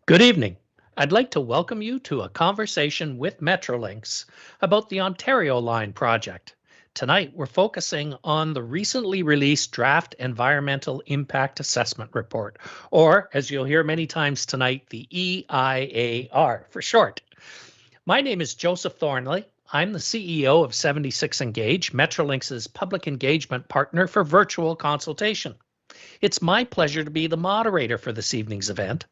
Good evening. I'd like to welcome you to a conversation with Metrolinx about the Ontario Line project. Tonight, we're focusing on the recently released Draft Environmental Impact Assessment Report, or as you'll hear many times tonight, the EIAR for short. My name is Joseph Thornley. I'm the CEO of 76 Engage, Metrolinx's public engagement partner for virtual consultation. It's my pleasure to be the moderator for this evening's event,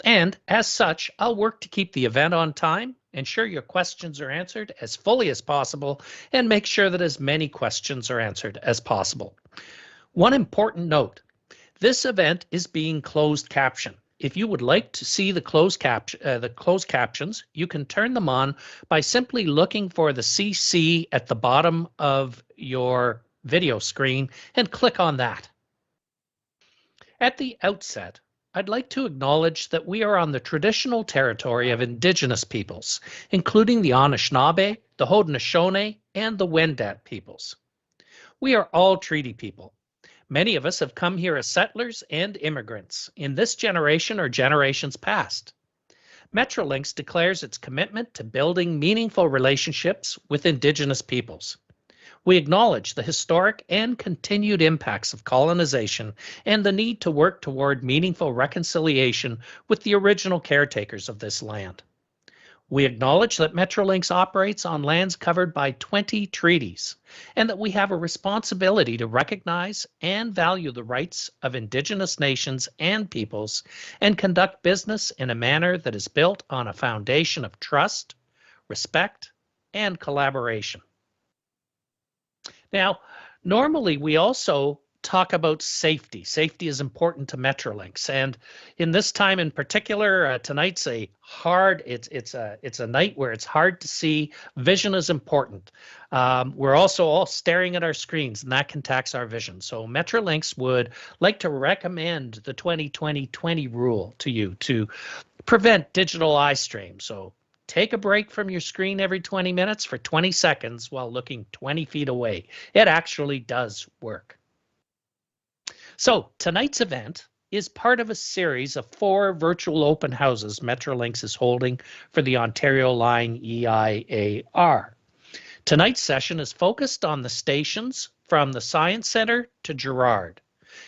and as such, I'll work to keep the event on time, ensure your questions are answered as fully as possible, and make sure that as many questions are answered as possible. One important note, this event is being closed captioned. If you would like to see the closed captions, you can turn them on by simply looking for the CC at the bottom of your video screen and click on that. At the outset, I'd like to acknowledge that we are on the traditional territory of Indigenous peoples, including the Anishinaabe, the Haudenosaunee, and the Wendat peoples. We are all treaty people. Many of us have come here as settlers and immigrants in this generation or generations past. Metrolinx declares its commitment to building meaningful relationships with Indigenous peoples. We acknowledge the historic and continued impacts of colonization and the need to work toward meaningful reconciliation with the original caretakers of this land. We acknowledge that Metrolinx operates on lands covered by 20 treaties and that we have a responsibility to recognize and value the rights of Indigenous nations and peoples and conduct business in a manner that is built on a foundation of trust, respect, and collaboration. Now, normally we also talk about safety. Safety is important to Metrolinx, and in this time in particular, tonight's a night where it's hard to see. Vision is important. We're also all staring at our screens, and that can tax our vision. So Metrolinx would like to recommend the 20-20-20 rule to you to prevent digital eye strain. So take a break from your screen every 20 minutes for 20 seconds while looking 20 feet away. It actually does work. So tonight's event is part of a series of 4 virtual open houses Metrolinx is holding for the Ontario Line EIAR. Tonight's session is focused on the stations from the Science Centre to Gerrard.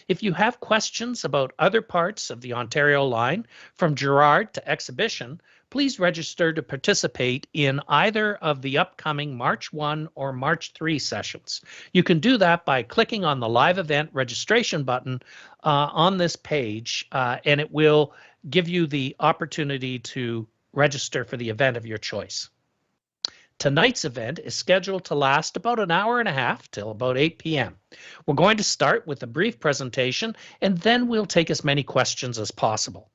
If you have questions about other parts of the Ontario Line, from Gerrard to Exhibition, please register to participate in either of the upcoming March 1 or March 3 sessions. You can do that by clicking on the live event registration button on this page, and it will give you the opportunity to register for the event of your choice. Tonight's event is scheduled to last about an hour and a half till about 8 p.m. We're going to start with a brief presentation, and then we'll take as many questions as possible.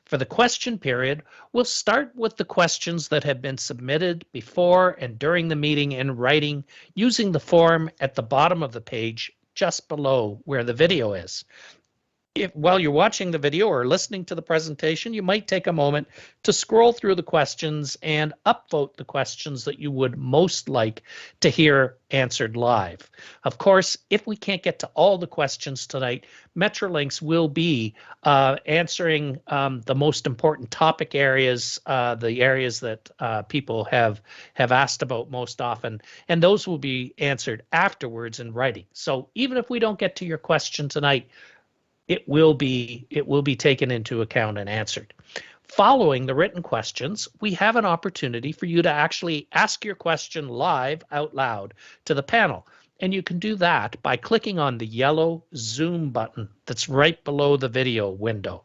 For the question period, we'll start with the questions that have been submitted before and during the meeting in writing using the form at the bottom of the page just below where the video is. While you're watching the video or listening to the presentation, you might take a moment to scroll through the questions and upvote the questions that you would most like to hear answered live. Of course, if we can't get to all the questions tonight, Metrolinx will be answering the most important topic areas, the areas that people have asked about most often, and those will be answered afterwards in writing. So even if we don't get to your question tonight, it will be taken into account and answered. Following the written questions, we have an opportunity for you to actually ask your question live out loud to the panel. And you can do that by clicking on the yellow Zoom button that's right below the video window.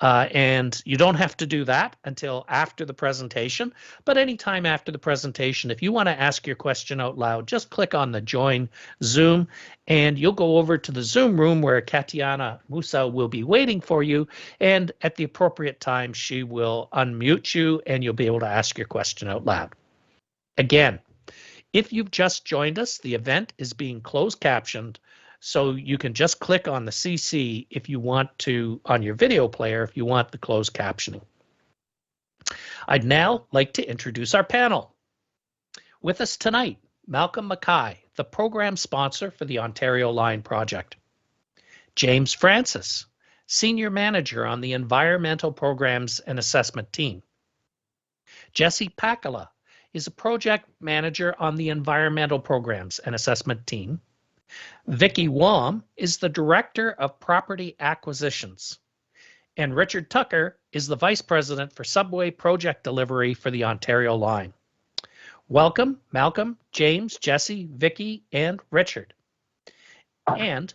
And you don't have to do that until after the presentation, but anytime after the presentation, if you want to ask your question out loud, just click on the Join Zoom, and you'll go over to the Zoom room where Katiana Musa will be waiting for you, and at the appropriate time, she will unmute you, and you'll be able to ask your question out loud. Again, if you've just joined us, the event is being closed captioned, so you can just click on the CC if you want to, on your video player, if you want the closed captioning. I'd now like to introduce our panel. With us tonight, Malcolm Mackay, the program sponsor for the Ontario Line project. James Francis, Senior Manager on the Environmental Programs and Assessment Team. Jesse Pakala is a Project Manager on the Environmental Programs and Assessment Team. Vicki Wam is the Director of Property Acquisitions. And Richard Tucker is the Vice President for Subway Project Delivery for the Ontario Line. Welcome, Malcolm, James, Jesse, Vicki, and Richard. And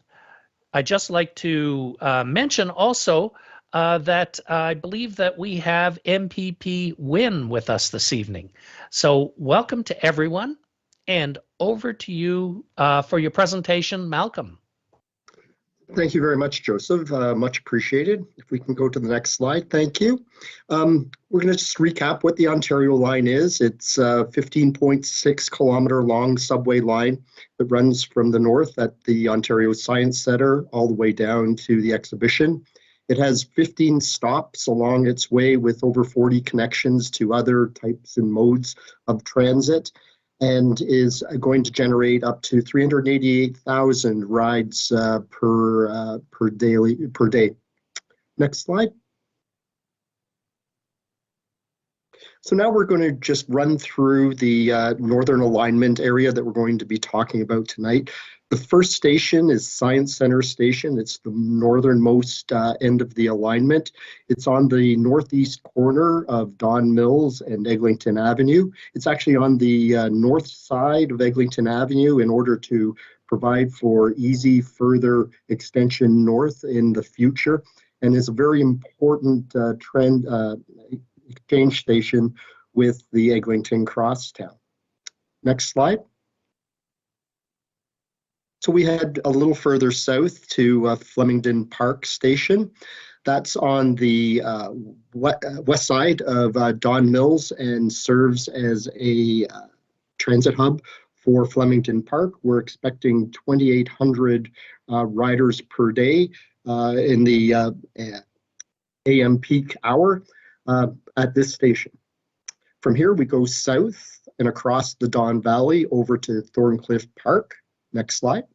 I'd just like to mention also that I believe that we have MPP Wynne with us this evening. So welcome to everyone, and over to you for your presentation, Malcolm. Thank you very much, Joseph. Much appreciated. If we can go to the next slide, thank you. We're going to just recap what the Ontario Line is. It's a 15.6 kilometer long subway line that runs from the north at the Ontario Science Centre all the way down to the exhibition. It has 15 stops along its way with over 40 connections to other types and modes of transit, and is going to generate up to 388,000 rides per day. Next slide. So now we're going to just run through the northern alignment area that we're going to be talking about tonight. The first station is Science Centre Station. It's the northernmost end of the alignment. It's on the northeast corner of Don Mills and Eglinton Avenue. It's actually on the north side of Eglinton Avenue in order to provide for easy further extension north in the future, and is a very important exchange station with the Eglinton Crosstown. Next slide. So we head a little further south to Flemington Park Station. That's on the west side of Don Mills and serves as a transit hub for Flemington Park. We're expecting 2,800 riders per day in the AM peak hour at this station. From here, we go south and across the Don Valley over to Thorncliffe Park. Next slide.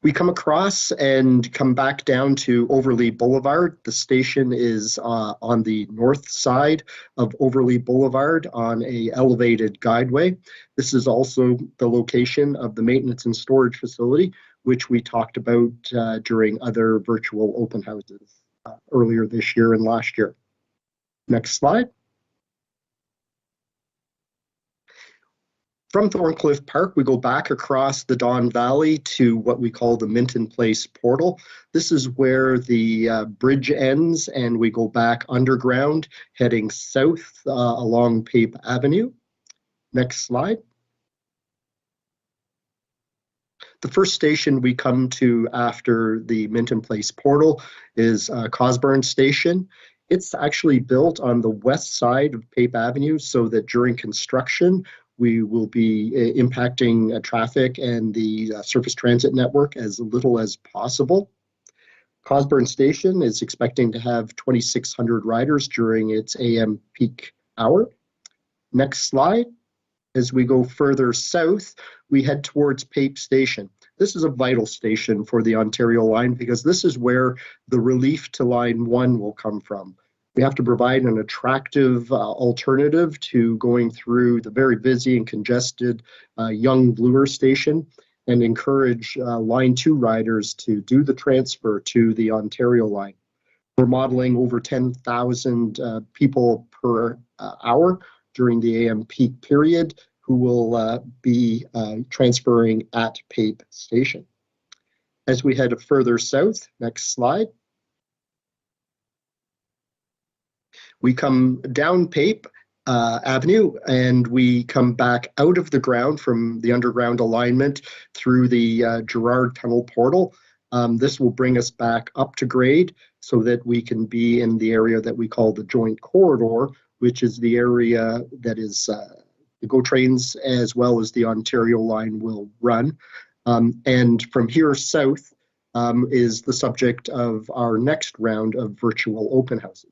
We come across and come back down to Overlea Boulevard. The station is on the north side of Overlea Boulevard on an elevated guideway. This is also the location of the maintenance and storage facility, which we talked about during other virtual open houses earlier this year and last year. Next slide. From Thorncliffe Park, we go back across the Don Valley to what we call the Minton Place Portal. This is where the bridge ends, and we go back underground, heading south along Pape Avenue. Next slide. The first station we come to after the Minton Place Portal is Cosburn Station. It's actually built on the west side of Pape Avenue so that during construction, we will be impacting traffic and the surface transit network as little as possible. Cosburn Station is expecting to have 2,600 riders during its AM peak hour. Next slide. As we go further south, we head towards Pape Station. This is a vital station for the Ontario Line because this is where the relief to Line 1 will come from. We have to provide an attractive alternative to going through the very busy and congested Young Bloor Station and encourage Line 2 riders to do the transfer to the Ontario Line. We're modeling over 10,000 people per hour during the AM peak period who will be transferring at Pape Station. As we head further south, next slide. We come down Pape Avenue and we come back out of the ground from the underground alignment through the Gerard Tunnel Portal. This will bring us back up to grade so that we can be in the area that we call the Joint Corridor, which is the area that is the GO trains as well as the Ontario Line will run. And from here south is the subject of our next round of virtual open houses.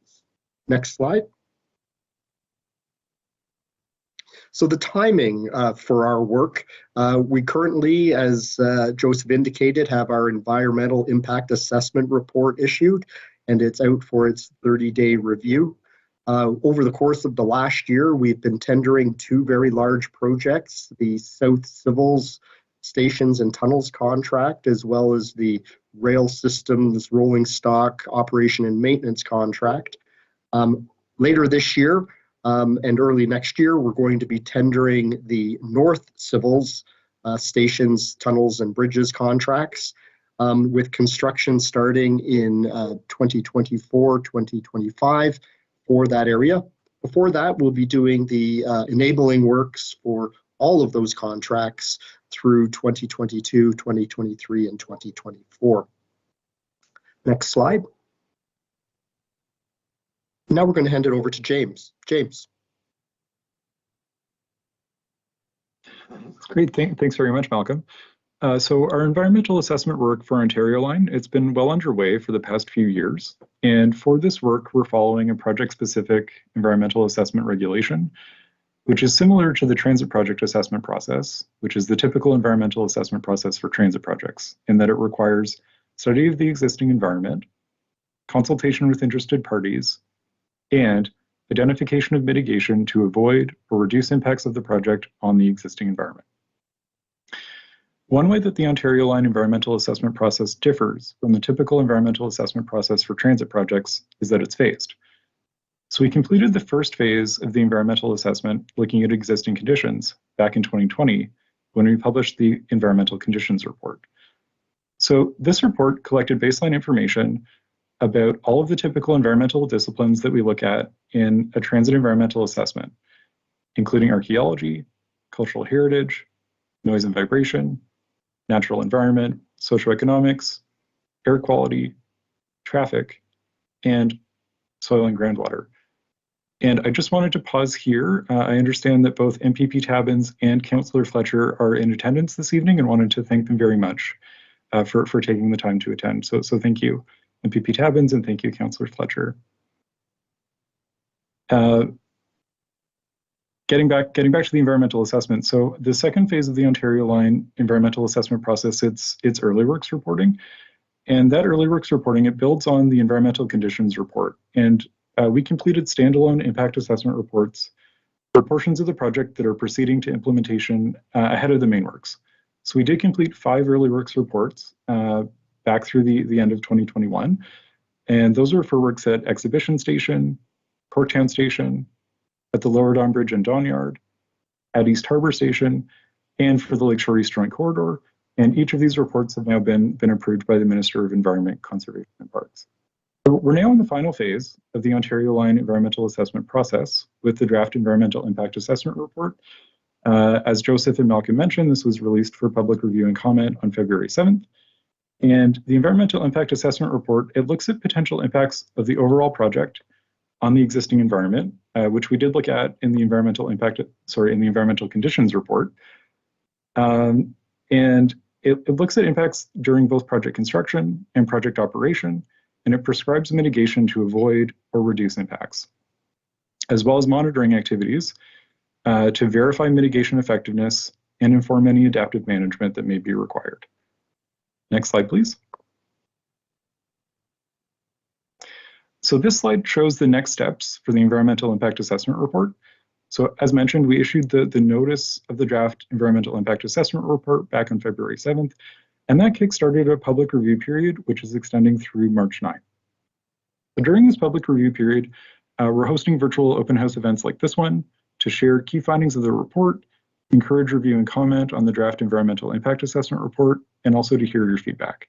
Next slide. So the timing for our work, we currently, as Joseph indicated, have our environmental impact assessment report issued, and it's out for its 30-day review. Over the course of the last year, we've been tendering two very large projects, the South Civils Stations and Tunnels contract, as well as the Rail Systems Rolling Stock Operation and Maintenance contract. Later this year, and early next year, we're going to be tendering the North Civils Stations, Tunnels, and Bridges contracts, with construction starting in 2024, 2025 for that area. Before that, we'll be doing the enabling works for all of those contracts through 2022, 2023, and 2024. Next slide. Now we're going to hand it over to James. James. Great, thanks very much, Malcolm. So our environmental assessment work for Ontario Line, it's been well underway for the past few years. And for this work, we're following a project-specific environmental assessment regulation, which is similar to the transit project assessment process, which is the typical environmental assessment process for transit projects, in that it requires study of the existing environment, consultation with interested parties, and identification of mitigation to avoid or reduce impacts of the project on the existing environment. One way that the Ontario Line environmental assessment process differs from the typical environmental assessment process for transit projects is that it's phased. So we completed the first phase of the environmental assessment looking at existing conditions back in 2020 when we published the environmental conditions report. So this report collected baseline information about all of the typical environmental disciplines that we look at in a transit environmental assessment, including archaeology, cultural heritage, noise and vibration, natural environment, socioeconomics, air quality, traffic, and soil and groundwater. And I just wanted to pause here. I understand that both MPP Tabbins and Councillor Fletcher are in attendance this evening and wanted to thank them very much for taking the time to attend. So thank you, MPP Tabbins, and thank you, Councillor Fletcher. Getting back to the environmental assessment. So the second phase of the Ontario Line environmental assessment process, it's early works reporting. And that early works reporting, it builds on the environmental conditions report. And we completed standalone impact assessment reports for portions of the project that are proceeding to implementation ahead of the main works. So we did complete 5 early works reports back through the end of 2021. And those were for works at Exhibition Station, Corktown Station, at the Lower Don Bridge and Don Yard, at East Harbour Station, and for the Lakeshore East Joint Corridor. And each of these reports have now been approved by the Minister of Environment, Conservation and Parks. So we're now in the final phase of the Ontario Line environmental assessment process with the draft environmental impact assessment report. As Joseph and Malcolm mentioned, this was released for public review and comment on February 7th. And the environmental impact assessment report, it looks at potential impacts of the overall project on the existing environment, which we did look at in the environmental conditions report. And it looks at impacts during both project construction and project operation, and it prescribes mitigation to avoid or reduce impacts, as well as monitoring activities to verify mitigation effectiveness and inform any adaptive management that may be required. Next slide, please. So this slide shows the next steps for the environmental impact assessment report. So as mentioned, we issued the notice of the draft environmental impact assessment report back on February 7th, and that kickstarted a public review period, which is extending through March 9th. So during this public review period, we're hosting virtual open house events like this one to share key findings of the report, encourage review and comment on the draft environmental impact assessment report, and also to hear your feedback.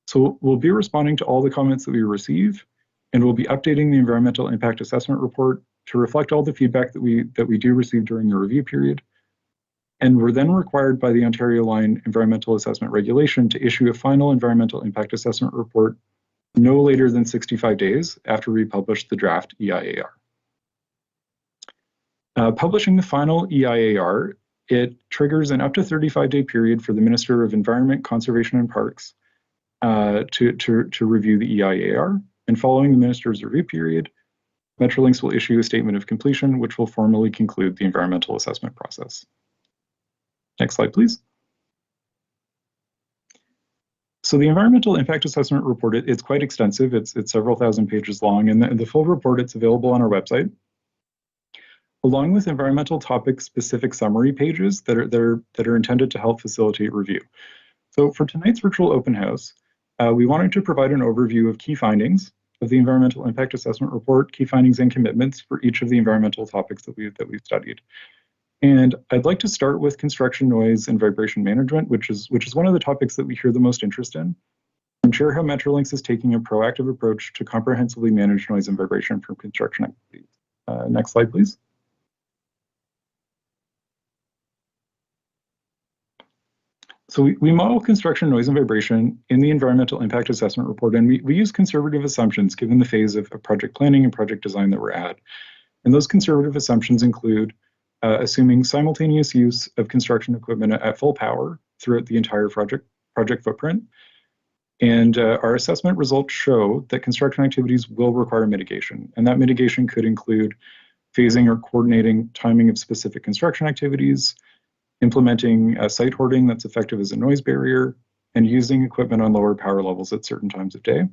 So we'll be responding to all the comments that we receive, and we'll be updating the environmental impact assessment report to reflect all the feedback that we do receive during the review period. And we're then required by the Ontario Line Environmental Assessment Regulation to issue a final environmental impact assessment report no later than 65 days after we publish the draft EIAR. Publishing the final EIAR, it triggers an up to 35-day period for the Minister of Environment, Conservation and Parks to review the EIAR. And following the Minister's review period, Metrolinx will issue a statement of completion, which will formally conclude the environmental assessment process. Next slide, please. So the environmental impact assessment report, it's quite extensive. It's several thousand pages long, and the full report, it's available on our website, along with environmental topic-specific summary pages that are intended to help facilitate review. So for tonight's virtual open house, we wanted to provide an overview of key findings of the environmental impact assessment report, key findings and commitments for each of the environmental topics that we've studied. And I'd like to start with construction noise and vibration management, which is one of the topics that we hear the most interest in, and share how Metrolinx is taking a proactive approach to comprehensively manage noise and vibration from construction activities. Next slide, please. So we model construction noise and vibration in the environmental impact assessment report, and we use conservative assumptions given the phase of project planning and project design that we're at. And those conservative assumptions include assuming simultaneous use of construction equipment at full power throughout the entire project footprint. And our assessment results show that construction activities will require mitigation, and that mitigation could include phasing or coordinating timing of specific construction activities, implementing site hoarding that's effective as a noise barrier, and using equipment on lower power levels at certain times of day.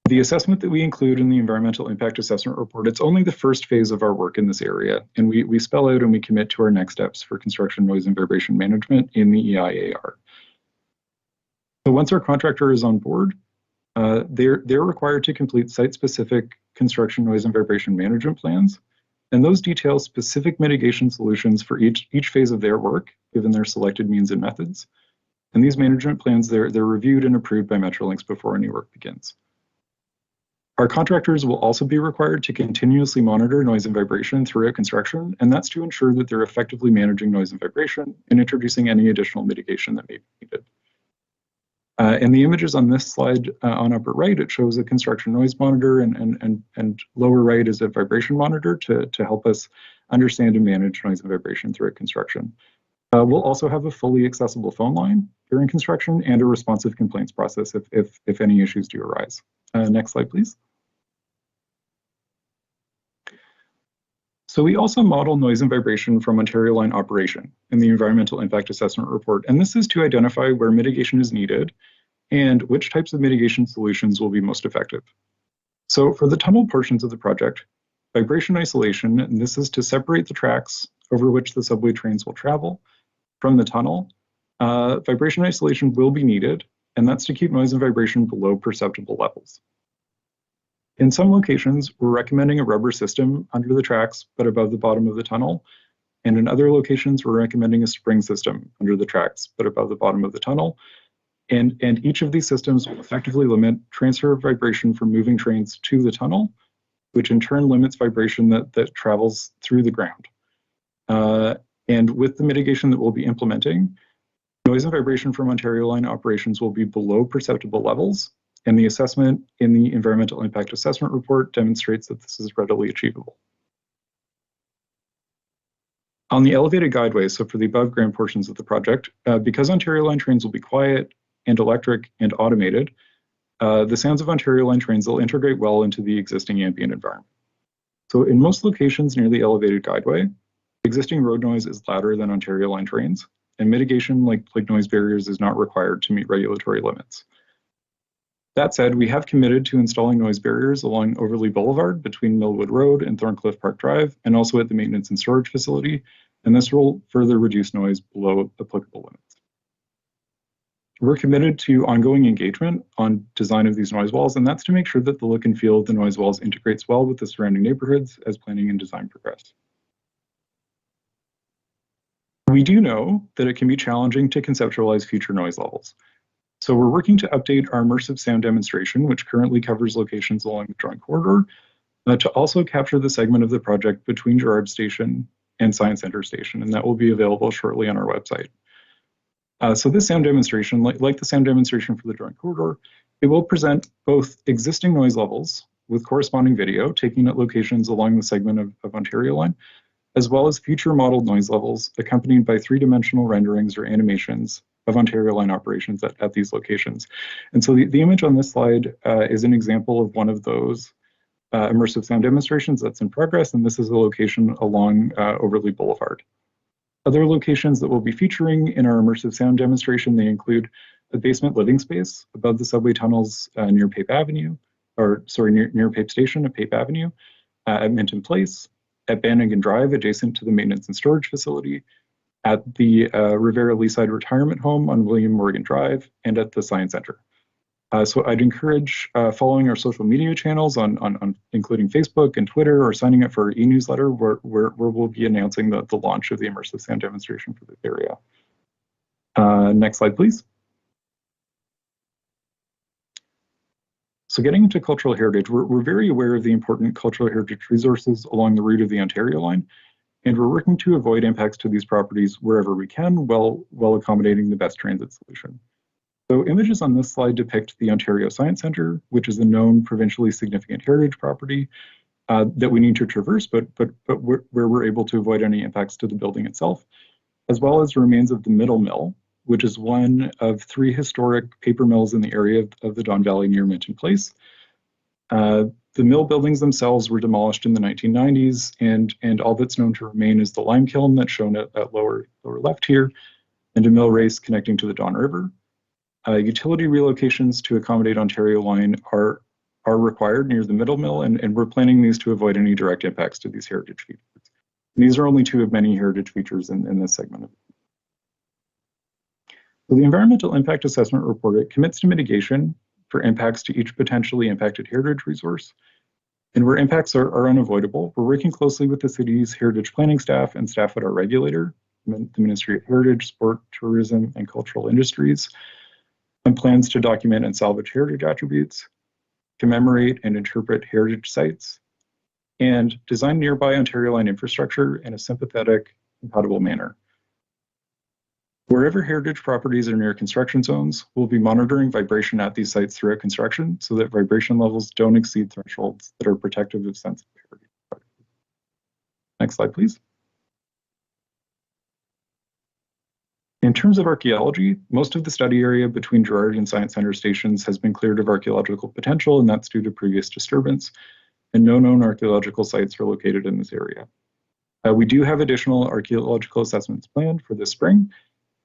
The assessment that we include in the environmental impact assessment report, it's only the first phase of our work in this area, and we spell out and we commit to our next steps for construction noise and vibration management in the EIAR. So once our contractor is on board, they're required to complete site-specific construction noise and vibration management plans, and those detail specific mitigation solutions for each phase of their work, given their selected means and methods. And these management plans, they're reviewed and approved by Metrolinx before any work begins. Our contractors will also be required to continuously monitor noise and vibration throughout construction, and that's to ensure that they're effectively managing noise and vibration and introducing any additional mitigation that may be needed. In the images on this slide on upper right, it shows a construction noise monitor, and lower right is a vibration monitor to help us understand and manage noise and vibration throughout construction. We'll also have a fully accessible phone line during construction and a responsive complaints process if any issues do arise. Next slide, please. So we also model noise and vibration from Ontario Line operation in the environmental impact assessment report, and this is to identify where mitigation is needed and which types of mitigation solutions will be most effective. So for the tunnel portions of the project, vibration isolation, and this is to separate the tracks over which the subway trains will travel from the tunnel. Vibration isolation will be needed, and that's to keep noise and vibration below perceptible levels. In some locations, we're recommending a rubber system under the tracks but above the bottom of the tunnel. And in other locations, we're recommending a spring system under the tracks but above the bottom of the tunnel. And each of these systems will effectively limit transfer of vibration from moving trains to the tunnel, which in turn limits vibration that travels through the ground. And with the mitigation that we'll be implementing, noise and vibration from Ontario Line operations will be below perceptible levels, and the assessment in the environmental impact assessment report demonstrates that this is readily achievable. On the elevated guideways, so for the above ground portions of the project, because Ontario Line trains will be quiet and electric and automated, the sounds of Ontario Line trains will integrate well into the existing ambient environment. So in most locations near the elevated guideway, existing road noise is louder than Ontario Line trains, and mitigation like noise barriers is not required to meet regulatory limits. That said, we have committed to installing noise barriers along Overlea Boulevard between Millwood Road and Thorncliffe Park Drive, and also at the maintenance and storage facility, and this will further reduce noise below applicable limits. We're committed to ongoing engagement on design of these noise walls, and that's to make sure that the look and feel of the noise walls integrates well with the surrounding neighborhoods as planning and design progress. We do know that it can be challenging to conceptualize future noise levels. So we're working to update our immersive sound demonstration, which currently covers locations along the Joint Corridor, to also capture the segment of the project between Gerrard Station and Science Center Station, and that will be available shortly on our website. So this sound demonstration, like the sound demonstration for the Joint Corridor, it will present both existing noise levels with corresponding video taken at locations along the segment of Ontario Line, as well as future modeled noise levels accompanied by three-dimensional renderings or animations of Ontario Line operations at these locations. And so the image on this slide is an example of one of those immersive sound demonstrations that's in progress, and this is a location along Overley Boulevard. Other locations that we'll be featuring in our immersive sound demonstration, they include a basement living space above the subway tunnels near Pape Avenue, near Pape Station at Pape Avenue, at Minton Place, at Bannigan Drive, adjacent to the maintenance and storage facility, at the Rivera Leaside Retirement Home on William Morgan Drive, and at the Science Center. So I'd encourage following our social media channels on including Facebook and Twitter, or signing up for our e-newsletter where we'll be announcing the launch of the immersive sound demonstration for this area. Next slide, please. So getting into cultural heritage, we're very aware of the important cultural heritage resources along the route of the Ontario line, and we're working to avoid impacts to these properties wherever we can while accommodating the best transit solution. So images on this slide depict the Ontario Science Centre, which is a known provincially significant heritage property that we need to traverse, but where we're able to avoid any impacts to the building itself, as well as remains of the Middle Mill, which is one of 3 historic paper mills in the area of the Don Valley near Minton Place. The mill buildings themselves were demolished in the 1990s, and all that's known to remain is the lime kiln that's shown at lower left here, and a mill race connecting to the Don River. Utility relocations to accommodate Ontario Line are required near the Middle Mill, and we're planning these to avoid any direct impacts to these heritage features. And these are only 2 of many heritage features in this segment. So the Environmental Impact Assessment Report, it commits to mitigation for impacts to each potentially impacted heritage resource. And where impacts are unavoidable, we're working closely with the city's heritage planning staff and staff at our regulator, the Ministry of Heritage, Sport, Tourism, and Cultural Industries, on plans to document and salvage heritage attributes, commemorate and interpret heritage sites, and design nearby Ontario Line infrastructure in a sympathetic, compatible manner. Wherever heritage properties are near construction zones, we'll be monitoring vibration at these sites throughout construction so that vibration levels don't exceed thresholds that are protective of sensitive heritage properties. Next slide, please. In terms of archaeology, most of the study area between Gerrard and Science Centre stations has been cleared of archaeological potential, and that's due to previous disturbance, and no known archaeological sites are located in this area. We do have additional archaeological assessments planned for this spring,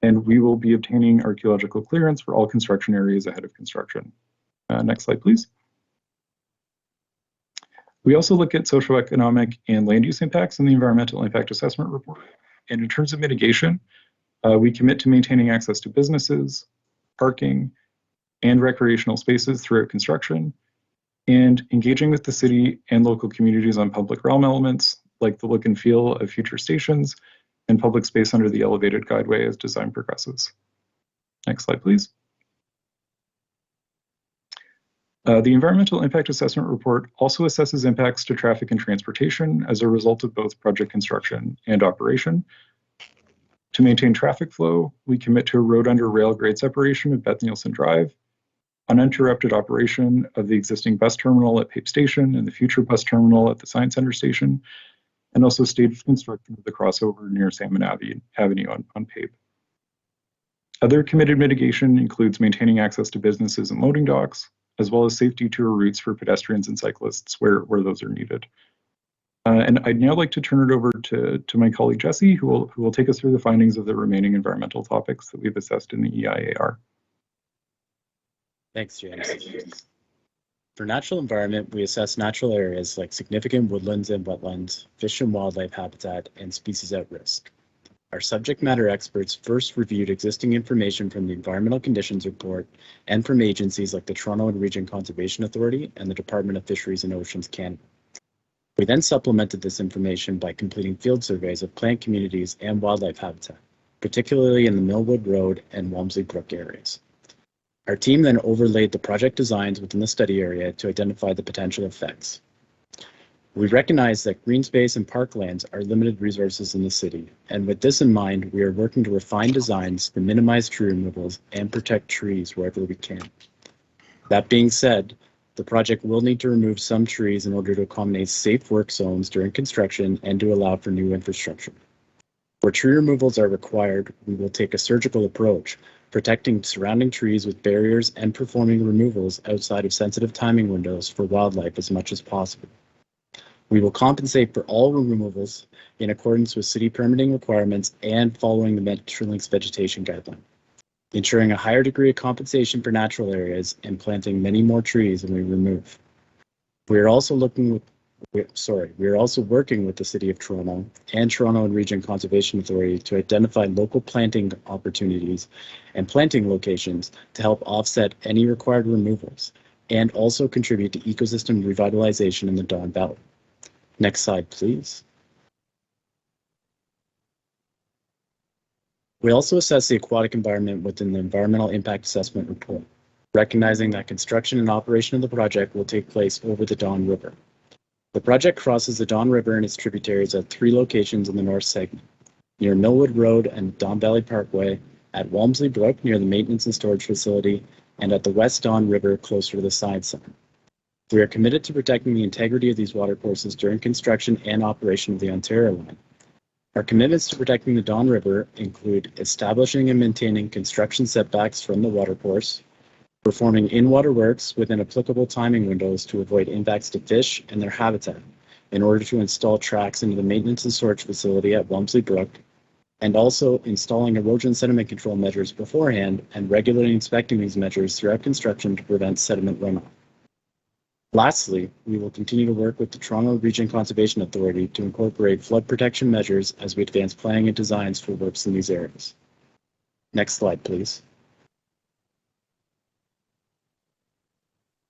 and we will be obtaining archaeological clearance for all construction areas ahead of construction. Next slide, please. We also look at socioeconomic and land use impacts in the Environmental Impact Assessment Report. And in terms of mitigation, we commit to maintaining access to businesses, parking, and recreational spaces throughout construction, and engaging with the city and local communities on public realm elements like the look and feel of future stations and public space under the elevated guideway as design progresses. Next slide, please. The Environmental Impact Assessment Report also assesses impacts to traffic and transportation as a result of both project construction and operation. To maintain traffic flow, we commit to a road under rail grade separation of Beth Nielsen Drive, uninterrupted operation of the existing bus terminal at Pape Station and the future bus terminal at the Science Centre Station, and also staged construction of the crossover near Salmon Avenue on Pape. Other committed mitigation includes maintaining access to businesses and loading docks, as well as safety tour routes for pedestrians and cyclists where those are needed. And I'd now like to turn it over to my colleague Jesse, who will take us through the findings of the remaining environmental topics that we've assessed in the EIAR. Thanks, James. For natural environment, we assess natural areas like significant woodlands and wetlands, fish and wildlife habitat, and species at risk. Our subject matter experts first reviewed existing information from the Environmental Conditions Report and from agencies like the Toronto and Region Conservation Authority and the Department of Fisheries and Oceans Canada. We then supplemented this information by completing field surveys of plant communities and wildlife habitat, particularly in the Millwood Road and Walmsley Brook areas. Our team then overlaid the project designs within the study area to identify the potential effects. We recognize that green space and parklands are limited resources in the city, and with this in mind, we are working to refine designs to minimize tree removals and protect trees wherever we can. That being said, the project will need to remove some trees in order to accommodate safe work zones during construction and to allow for new infrastructure. Where tree removals are required, we will take a surgical approach, protecting surrounding trees with barriers and performing removals outside of sensitive timing windows for wildlife as much as possible. We will compensate for all removals in accordance with city permitting requirements and following the Metrolinx vegetation guideline, ensuring a higher degree of compensation for natural areas and planting many more trees than we remove. We are also working with the City of Toronto and Toronto and Region Conservation Authority to identify local planting opportunities and planting locations to help offset any required removals and also contribute to ecosystem revitalization in the Don Valley. Next slide, please. We also assess the aquatic environment within the Environmental Impact Assessment Report, recognizing that construction and operation of the project will take place over the Don River. The project crosses the Don River and its tributaries at 3 locations in the north segment, near Millwood Road and Don Valley Parkway, at Walmsley Brook near the maintenance and storage facility, and at the West Don River closer to the side center. We are committed to protecting the integrity of these watercourses during construction and operation of the Ontario line. Our commitments to protecting the Don River include establishing and maintaining construction setbacks from the watercourse, performing in-water works within applicable timing windows to avoid impacts to fish and their habitat in order to install tracks into the maintenance and storage facility at Walmsley Brook, and also installing erosion sediment control measures beforehand and regularly inspecting these measures throughout construction to prevent sediment runoff. Lastly, we will continue to work with the Toronto Region Conservation Authority to incorporate flood protection measures as we advance planning and designs for works in these areas. Next slide, please.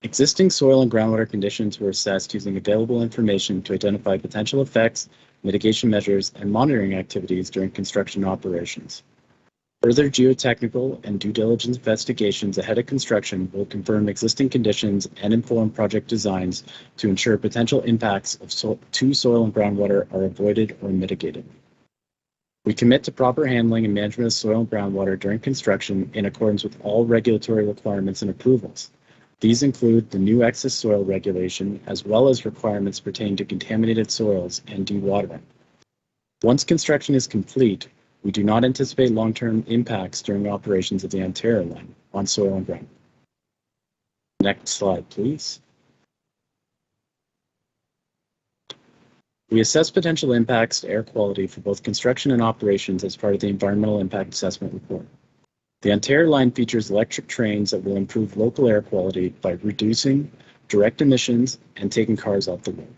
Existing soil and groundwater conditions were assessed using available information to identify potential effects, mitigation measures, and monitoring activities during construction operations. Further geotechnical and due diligence investigations ahead of construction will confirm existing conditions and inform project designs to ensure potential impacts to soil and groundwater are avoided or mitigated. We commit to proper handling and management of soil and groundwater during construction in accordance with all regulatory requirements and approvals. These include the new excess soil regulation, as well as requirements pertaining to contaminated soils and dewatering. Once construction is complete, we do not anticipate long-term impacts during operations of the Ontario line on soil and ground. Next slide, please. We assess potential impacts to air quality for both construction and operations as part of the Environmental Impact Assessment Report. The Ontario line features electric trains that will improve local air quality by reducing direct emissions and taking cars off the road.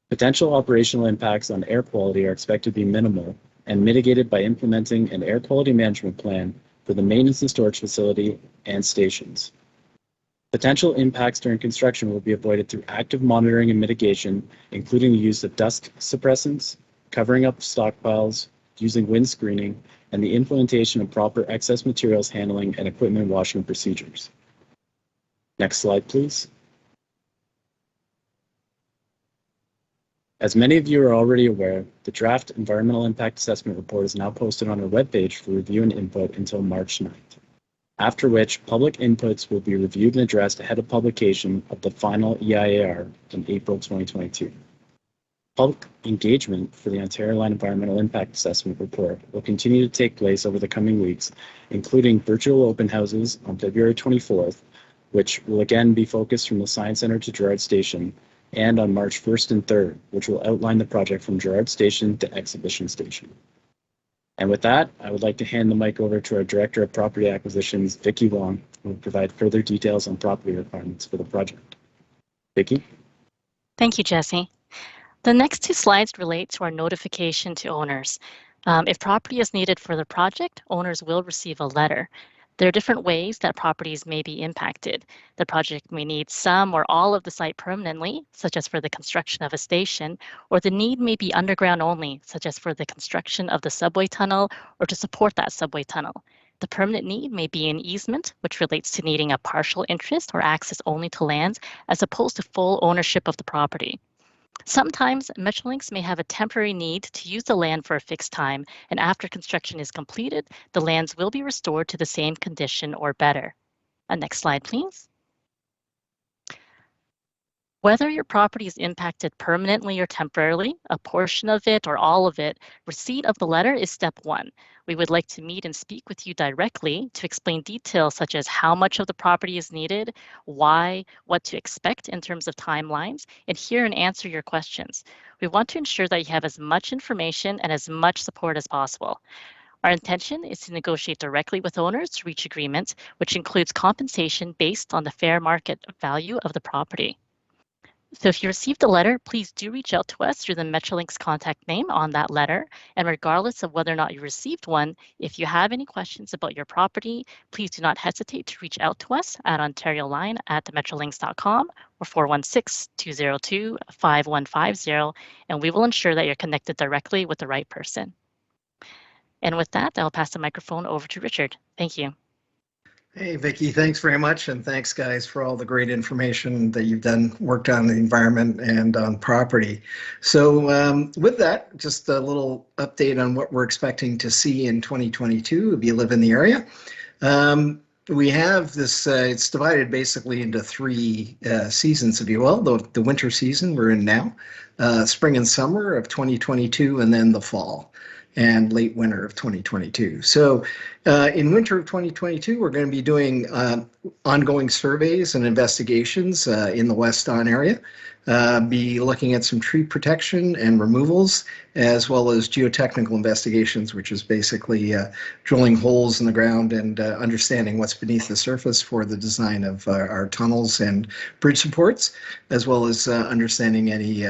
Potential operational impacts on air quality are expected to be minimal and mitigated by implementing an air quality management plan for the maintenance and storage facility and stations. Potential impacts during construction will be avoided through active monitoring and mitigation, including the use of dust suppressants, covering up stockpiles, using wind screening, and the implementation of proper excess materials handling and equipment washing procedures. Next slide, please. As many of you are already aware, the draft Environmental Impact Assessment Report is now posted on our webpage for review and input until March 9th, after which public inputs will be reviewed and addressed ahead of publication of the final EIAR in April 2022. Public engagement for the Ontario Line Environmental Impact Assessment Report will continue to take place over the coming weeks, including virtual open houses on February 24th, which will again be focused from the Science Centre to Gerrard Station, and on March 1st and 3rd, which will outline the project from Gerrard Station to Exhibition Station. And with that, I would like to hand the mic over to our Director of Property Acquisitions, Vicki Wong, who will provide further details on property requirements for the project. Vicki? Thank you, Jesse. The next 2 slides relate to our notification to owners. If property is needed for the project, owners will receive a letter. There are different ways that properties may be impacted. The project may need some or all of the site permanently, such as for the construction of a station, or the need may be underground only, such as for the construction of the subway tunnel or to support that subway tunnel. The permanent need may be an easement, which relates to needing a partial interest or access only to lands, as opposed to full ownership of the property. Sometimes Metrolinx may have a temporary need to use the land for a fixed time, and after construction is completed, the lands will be restored to the same condition or better. Next slide, please. Whether your property is impacted permanently or temporarily, a portion of it or all of it, receipt of the letter is step one. We would like to meet and speak with you directly to explain details such as how much of the property is needed, why, what to expect in terms of timelines, and hear and answer your questions. We want to ensure that you have as much information and as much support as possible. Our intention is to negotiate directly with owners to reach agreements, which includes compensation based on the fair market value of the property. So if you received a letter, please do reach out to us through the Metrolinx contact name on that letter. And regardless of whether or not you received one, if you have any questions about your property, please do not hesitate to reach out to us at ontarioline@metrolinx.com or 416-202-5150, and we will ensure that you're connected directly with the right person. And with that, I'll pass the microphone over to Richard. Thank you. Hey, Vicki, thanks very much. And thanks, guys, for all the great information that you've worked on the environment and on property. So with that, just a little update on what we're expecting to see in 2022 if you live in the area. We have this, it's divided basically into three seasons, if you will. The winter season we're in now, spring and summer of 2022, and then the fall and late winter of 2022. So in winter of 2022, we're going to be doing ongoing surveys and investigations in the West Don area, be looking at some tree protection and removals, as well as geotechnical investigations, which is basically drilling holes in the ground and understanding what's beneath the surface for the design of our tunnels and bridge supports, as well as understanding any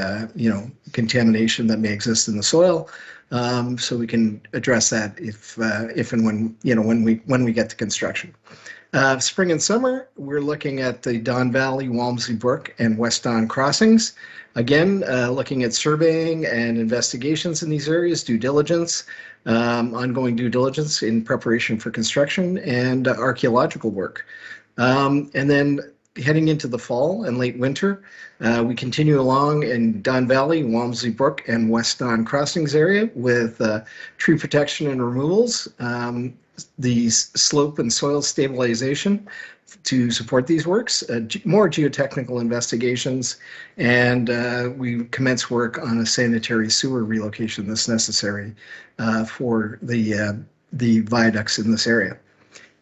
contamination that may exist in the soil. So we can address that if and when we get to construction. Spring and summer, we're looking at the Don Valley, Walmsley Brook, and West Don crossings. Again, looking at surveying and investigations in these areas, due diligence, ongoing due diligence in preparation for construction, and archaeological work. And then heading into the fall and late winter, we continue along in Don Valley, Walmsley Brook, and West Don Crossings area with tree protection and removals, the slope and soil stabilization to support these works, more geotechnical investigations, and we commence work on a sanitary sewer relocation that's necessary for the viaducts in this area.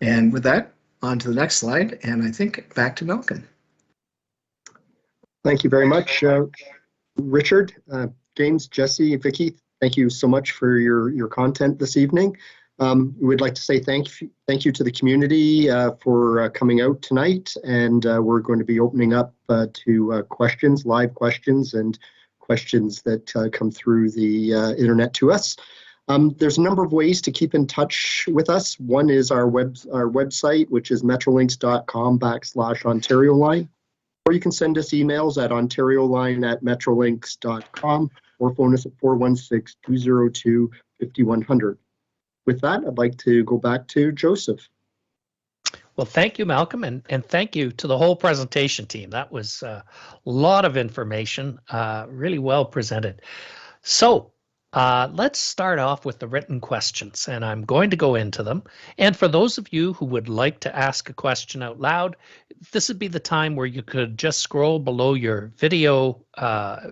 And with that, on to the next slide, and I think back to Malcolm. Thank you very much, Richard, James, Jesse, Vicki. Thank you so much for your content this evening. We would like to say thank you to the community for coming out tonight, and we're going to be opening up to questions, live questions, and questions that come through the internet to us. There's a number of ways to keep in touch with us. One is our website, which is metrolinx.com/OntarioLine, or you can send us emails at ontarioline@metrolinx.com or phone us at 416-202-5100. With that, I'd like to go back to Joseph. Well, thank you, Malcolm, and thank you to the whole presentation team. That was a lot of information, really well presented. So let's start off with the written questions, and I'm going to go into them. And for those of you who would like to ask a question out loud, this would be the time where you could just scroll below your video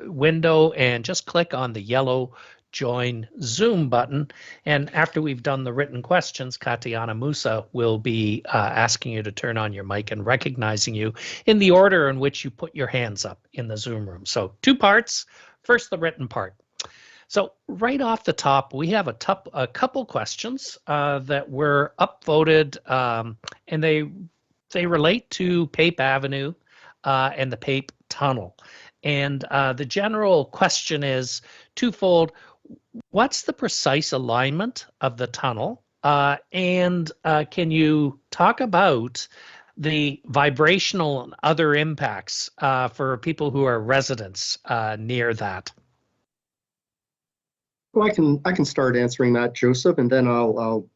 window and just click on the yellow Join Zoom button. And after we've done the written questions, Katiana Musa will be asking you to turn on your mic and recognizing you in the order in which you put your hands up in the Zoom room. So two parts. First, the written part. So right off the top, we have a couple questions that were upvoted, and they relate to Pape Avenue and the Pape Tunnel. And the general question is twofold. What's the precise alignment of the tunnel? And can you talk about the vibrational and other impacts for people who are residents near that? Well, I can start answering that, Joseph, and then I'll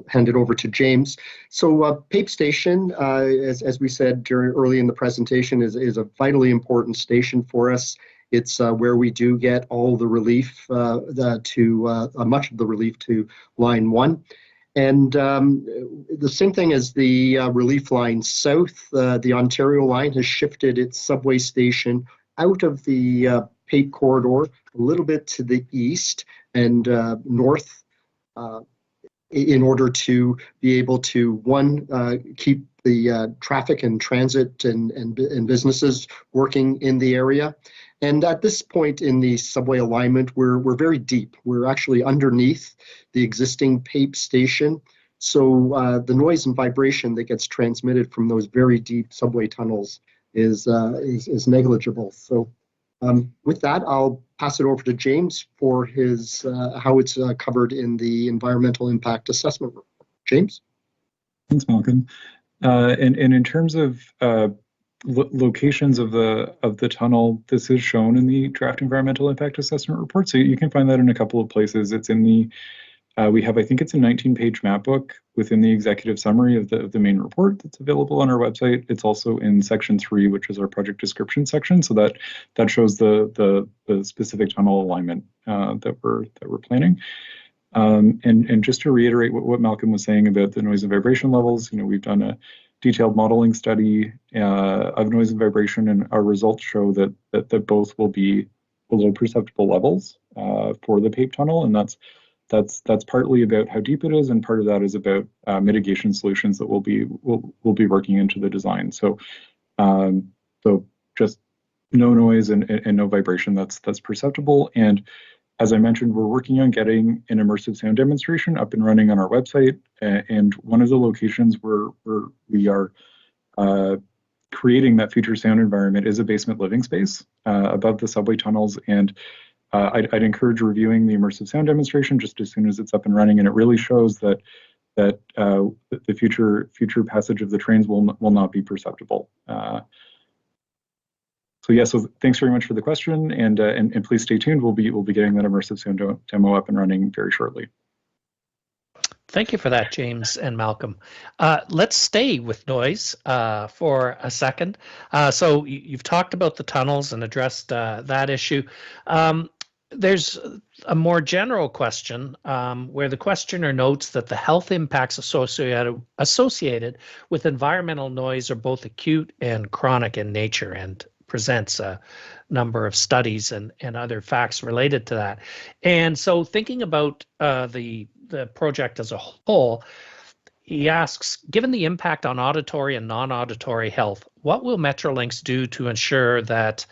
hand it over to James. So Pape Station, as we said early in the presentation, is a vitally important station for us. It's where we do get all the relief much of the relief to line 1. And the same thing as the relief line south, the Ontario line has shifted its subway station out of the PAPE corridor, a little bit to the east and north, in order to be able to, one, keep the traffic and transit and businesses working in the area. And at this point in the subway alignment, we're very deep. We're actually underneath the existing PAPE station. So the noise and vibration that gets transmitted from those very deep subway tunnels is negligible. So with that, I'll pass it over to James for his how it's covered in the environmental impact assessment report. James? Thanks, Malcolm. And in terms of locations of the tunnel, this is shown in the draft environmental impact assessment report. So you can find that in a couple of places. It's in the we have, I think it's a 19-page map book within the executive summary of the main report that's available on our website. It's also in section 3, which is our project description section. So that shows the specific tunnel alignment that we're planning. And just to reiterate what Malcolm was saying about the noise and vibration levels, we've done a detailed modeling study of noise and vibration, and our results show that both will be below perceptible levels for the PAPE tunnel, and that's partly about how deep it is, and part of that is about mitigation solutions that we'll be working into the design. So just no noise and no vibration that's perceptible. And as I mentioned, we're working on getting an immersive sound demonstration up and running on our website. And one of the locations where we are creating that future sound environment is a basement living space above the subway tunnels. And I'd encourage reviewing the immersive sound demonstration just as soon as it's up and running. And it really shows that the future passage of the trains will not be perceptible. So thanks very much for the question, and please stay tuned. We'll be getting that immersive sound demo up and running very shortly. Thank you for that, James and Malcolm. Let's stay with noise for a second. So you've talked about the tunnels and addressed that issue. There's a more general question where the questioner notes that the health impacts associated with environmental noise are both acute and chronic in nature, and presents a number of studies and other facts related to that. And so thinking about the project as a whole, he asks, given the impact on auditory and non-auditory health, what will Metrolinx do to ensure that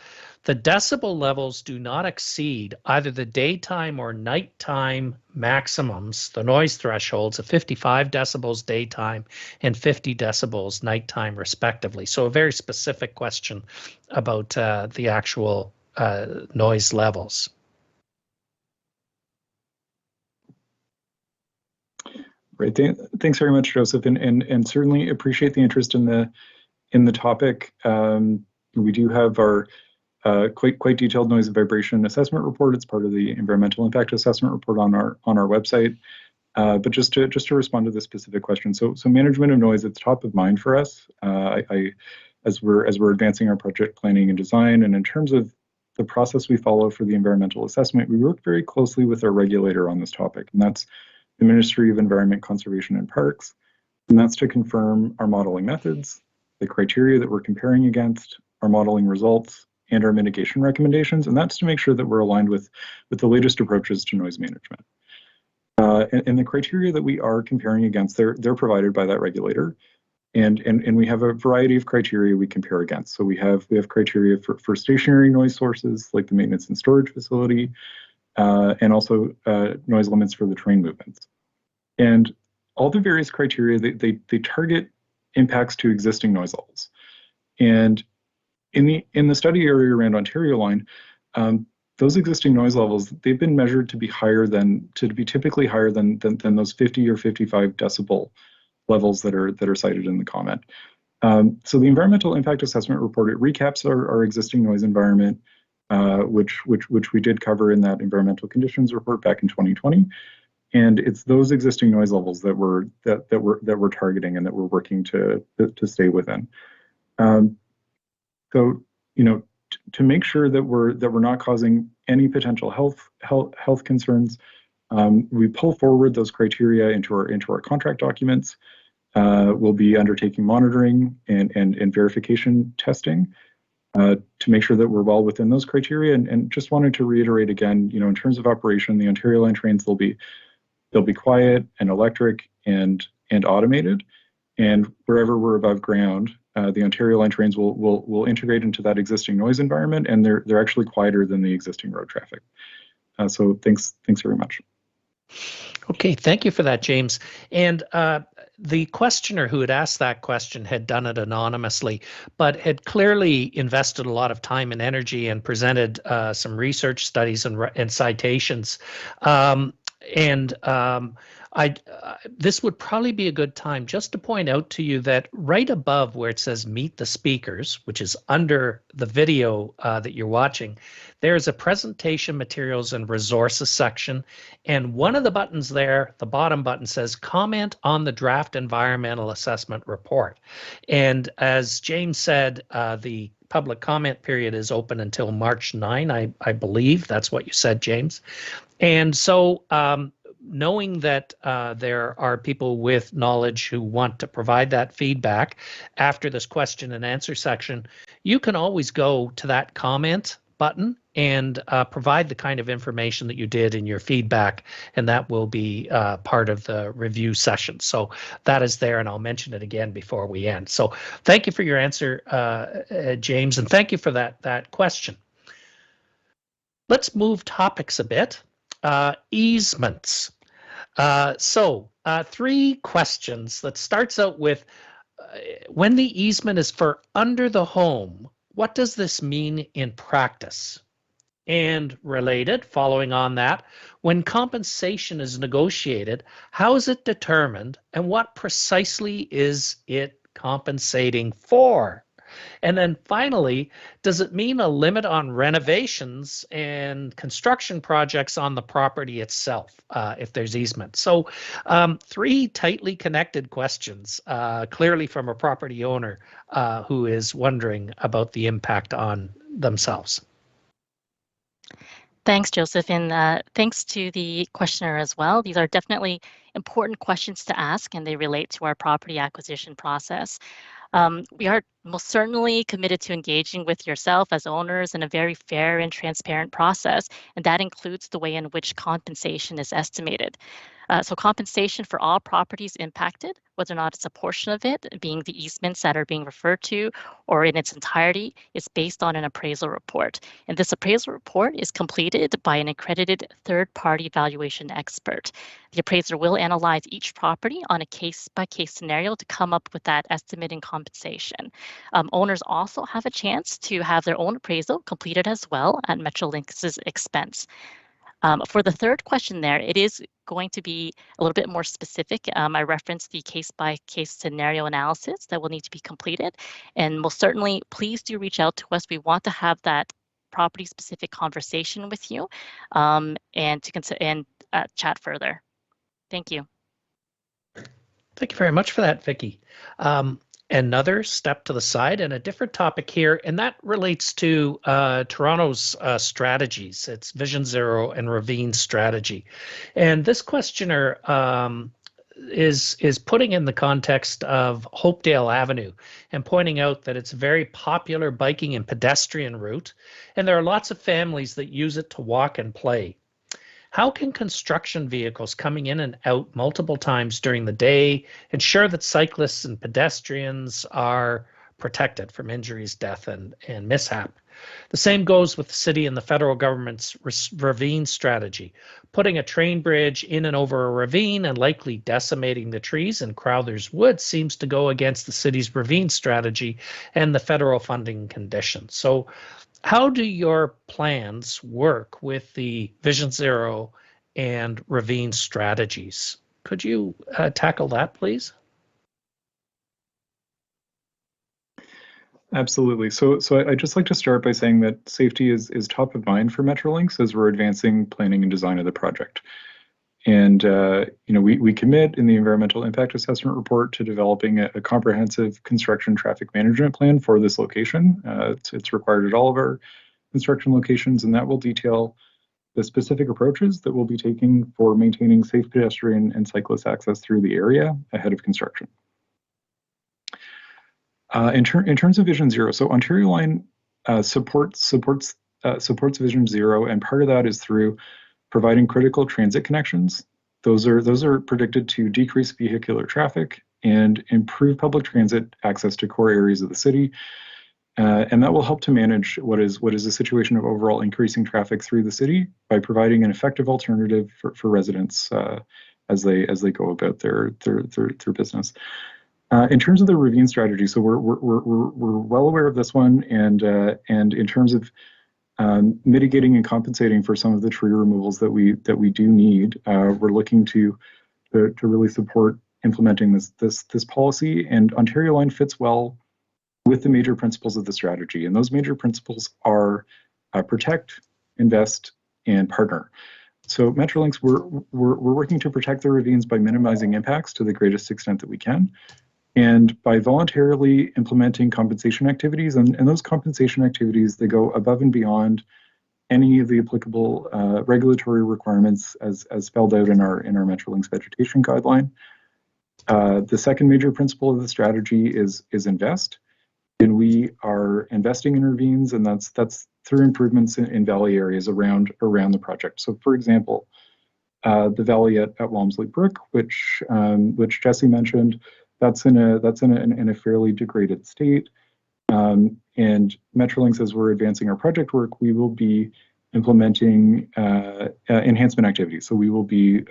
the decibel levels do not exceed either the daytime or nighttime maximums, the noise thresholds of 55 decibels daytime and 50 decibels nighttime, respectively? So a very specific question about the actual noise levels. Great. Thanks very much, Joseph, and certainly appreciate the interest in the topic. We do have our quite detailed noise and vibration assessment report. It's part of the environmental impact assessment report on our website. But just to respond to this specific question, so management of noise, it's top of mind for us. As we're advancing our project planning and design, and in terms of the process we follow for the environmental assessment, we work very closely with our regulator on this topic, and that's the Ministry of Environment, Conservation and Parks. And that's to confirm our modeling methods, the criteria that we're comparing against, our modeling results, and our mitigation recommendations. And that's to make sure that we're aligned with the latest approaches to noise management. And the criteria that we are comparing against, they're provided by that regulator. And we have a variety of criteria we compare against. So we have criteria for stationary noise sources, like the maintenance and storage facility, and also noise limits for the train movements. And all the various criteria, they target impacts to existing noise levels. And in the study area around Ontario Line, those existing noise levels, they've been measured to be typically higher than those 50 or 55 decibel levels that are cited in the comment. So the environmental impact assessment report, it recaps our existing noise environment, which we did cover in that environmental conditions report back in 2020. And it's those existing noise levels that we're targeting and that we're working to stay within. So, to make sure that we're not causing any potential health concerns, we pull forward those criteria into our contract documents. We'll be undertaking monitoring and verification testing to make sure that we're well within those criteria. And just wanted to reiterate again, in terms of operation, the Ontario Line trains, they'll be quiet and electric and automated. And wherever we're above ground, the Ontario Line trains will integrate into that existing noise environment, and they're actually quieter than the existing road traffic. So thanks very much. Okay, thank you for that, James. And the questioner who had asked that question had done it anonymously, but had clearly invested a lot of time and energy and presented some research studies and citations. This would probably be a good time just to point out to you that right above where it says Meet the Speakers, which is under the video that you're watching, there's a presentation materials and resources section. And one of the buttons there, the bottom button, says comment on the draft environmental assessment report. And as James said, the public comment period is open until March 9, I believe. That's what you said, James. And so knowing that there are people with knowledge who want to provide that feedback after this question and answer section, you can always go to that comment button and provide the kind of information that you did in your feedback, and that will be part of the review session. So that is there, and I'll mention it again before we end. So thank you for your answer, James, and thank you for that question. Let's move topics a bit. Easements. So 3 questions. That starts out with, when the easement is for under the home, what does this mean in practice? And related, following on that, when compensation is negotiated, how is it determined and what precisely is it compensating for? And then finally, does it mean a limit on renovations and construction projects on the property itself if there's easement? So 3 tightly connected questions, clearly from a property owner who is wondering about the impact on themselves. Thanks, Joseph, and thanks to the questioner as well. These are definitely important questions to ask, and they relate to our property acquisition process. We are most certainly committed to engaging with yourself as owners in a very fair and transparent process, and that includes the way in which compensation is estimated. So compensation for all properties impacted, whether or not it's a portion of it, being the easements that are being referred to, or in its entirety, is based on an appraisal report. And this appraisal report is completed by an accredited third-party valuation expert. The appraiser will analyze each property on a case-by-case scenario to come up with that estimate in compensation. Owners also have a chance to have their own appraisal completed as well at Metrolinx's expense. For the third question there, it is going to be a little bit more specific. I referenced the case-by-case scenario analysis that will need to be completed. And most certainly, please do reach out to us. We want to have that property-specific conversation with you and to consider and chat further. Thank you. Thank you very much for that, Vicki. Another step to the side and a different topic here, and that relates to Toronto's strategies. It's Vision Zero and Ravine strategy. And this questioner is putting in the context of Hopedale Avenue and pointing out that it's a very popular biking and pedestrian route, and there are lots of families that use it to walk and play. How can construction vehicles coming in and out multiple times during the day ensure that cyclists and pedestrians are protected from injuries, death, and mishap? The same goes with the city and the federal government's ravine strategy. Putting a train bridge in and over a ravine and likely decimating the trees in Crowther's Wood seems to go against the city's ravine strategy and the federal funding conditions. So how do your plans work with the Vision Zero and ravine strategies? Could you tackle that, please? Absolutely. So I'd just like to start by saying that safety is top of mind for Metrolinx as we're advancing planning and design of the project. And we commit in the environmental impact assessment report to developing a comprehensive construction traffic management plan for this location. It's required at all of our construction locations, and that will detail the specific approaches that we'll be taking for maintaining safe pedestrian and cyclist access through the area ahead of construction. In terms of Vision Zero, so Ontario Line supports Vision Zero, and part of that is through providing critical transit connections. Those are predicted to decrease vehicular traffic and improve public transit access to core areas of the city. And that will help to manage what is a situation of overall increasing traffic through the city by providing an effective alternative for residents as they go about their business. In terms of the ravine strategy, so we're well aware of this one, and in terms of mitigating and compensating for some of the tree removals that we do need, we're looking to really support implementing this policy, and Ontario Line fits well with the major principles of the strategy. And those major principles are protect, invest, and partner. So Metrolinx, we're working to protect the ravines by minimizing impacts to the greatest extent that we can, and by voluntarily implementing compensation activities. And those compensation activities, they go above and beyond any of the applicable regulatory requirements as spelled out in our Metrolinx vegetation guideline. The second major principle of the strategy is invest. And we are investing in ravines, and that's through improvements in valley areas around the project. So, for example, the valley at Walmsley Brook, which Jesse mentioned, that's in a fairly degraded state. And Metrolinx, as we're advancing our project work, we will be implementing enhancement activities. So we will be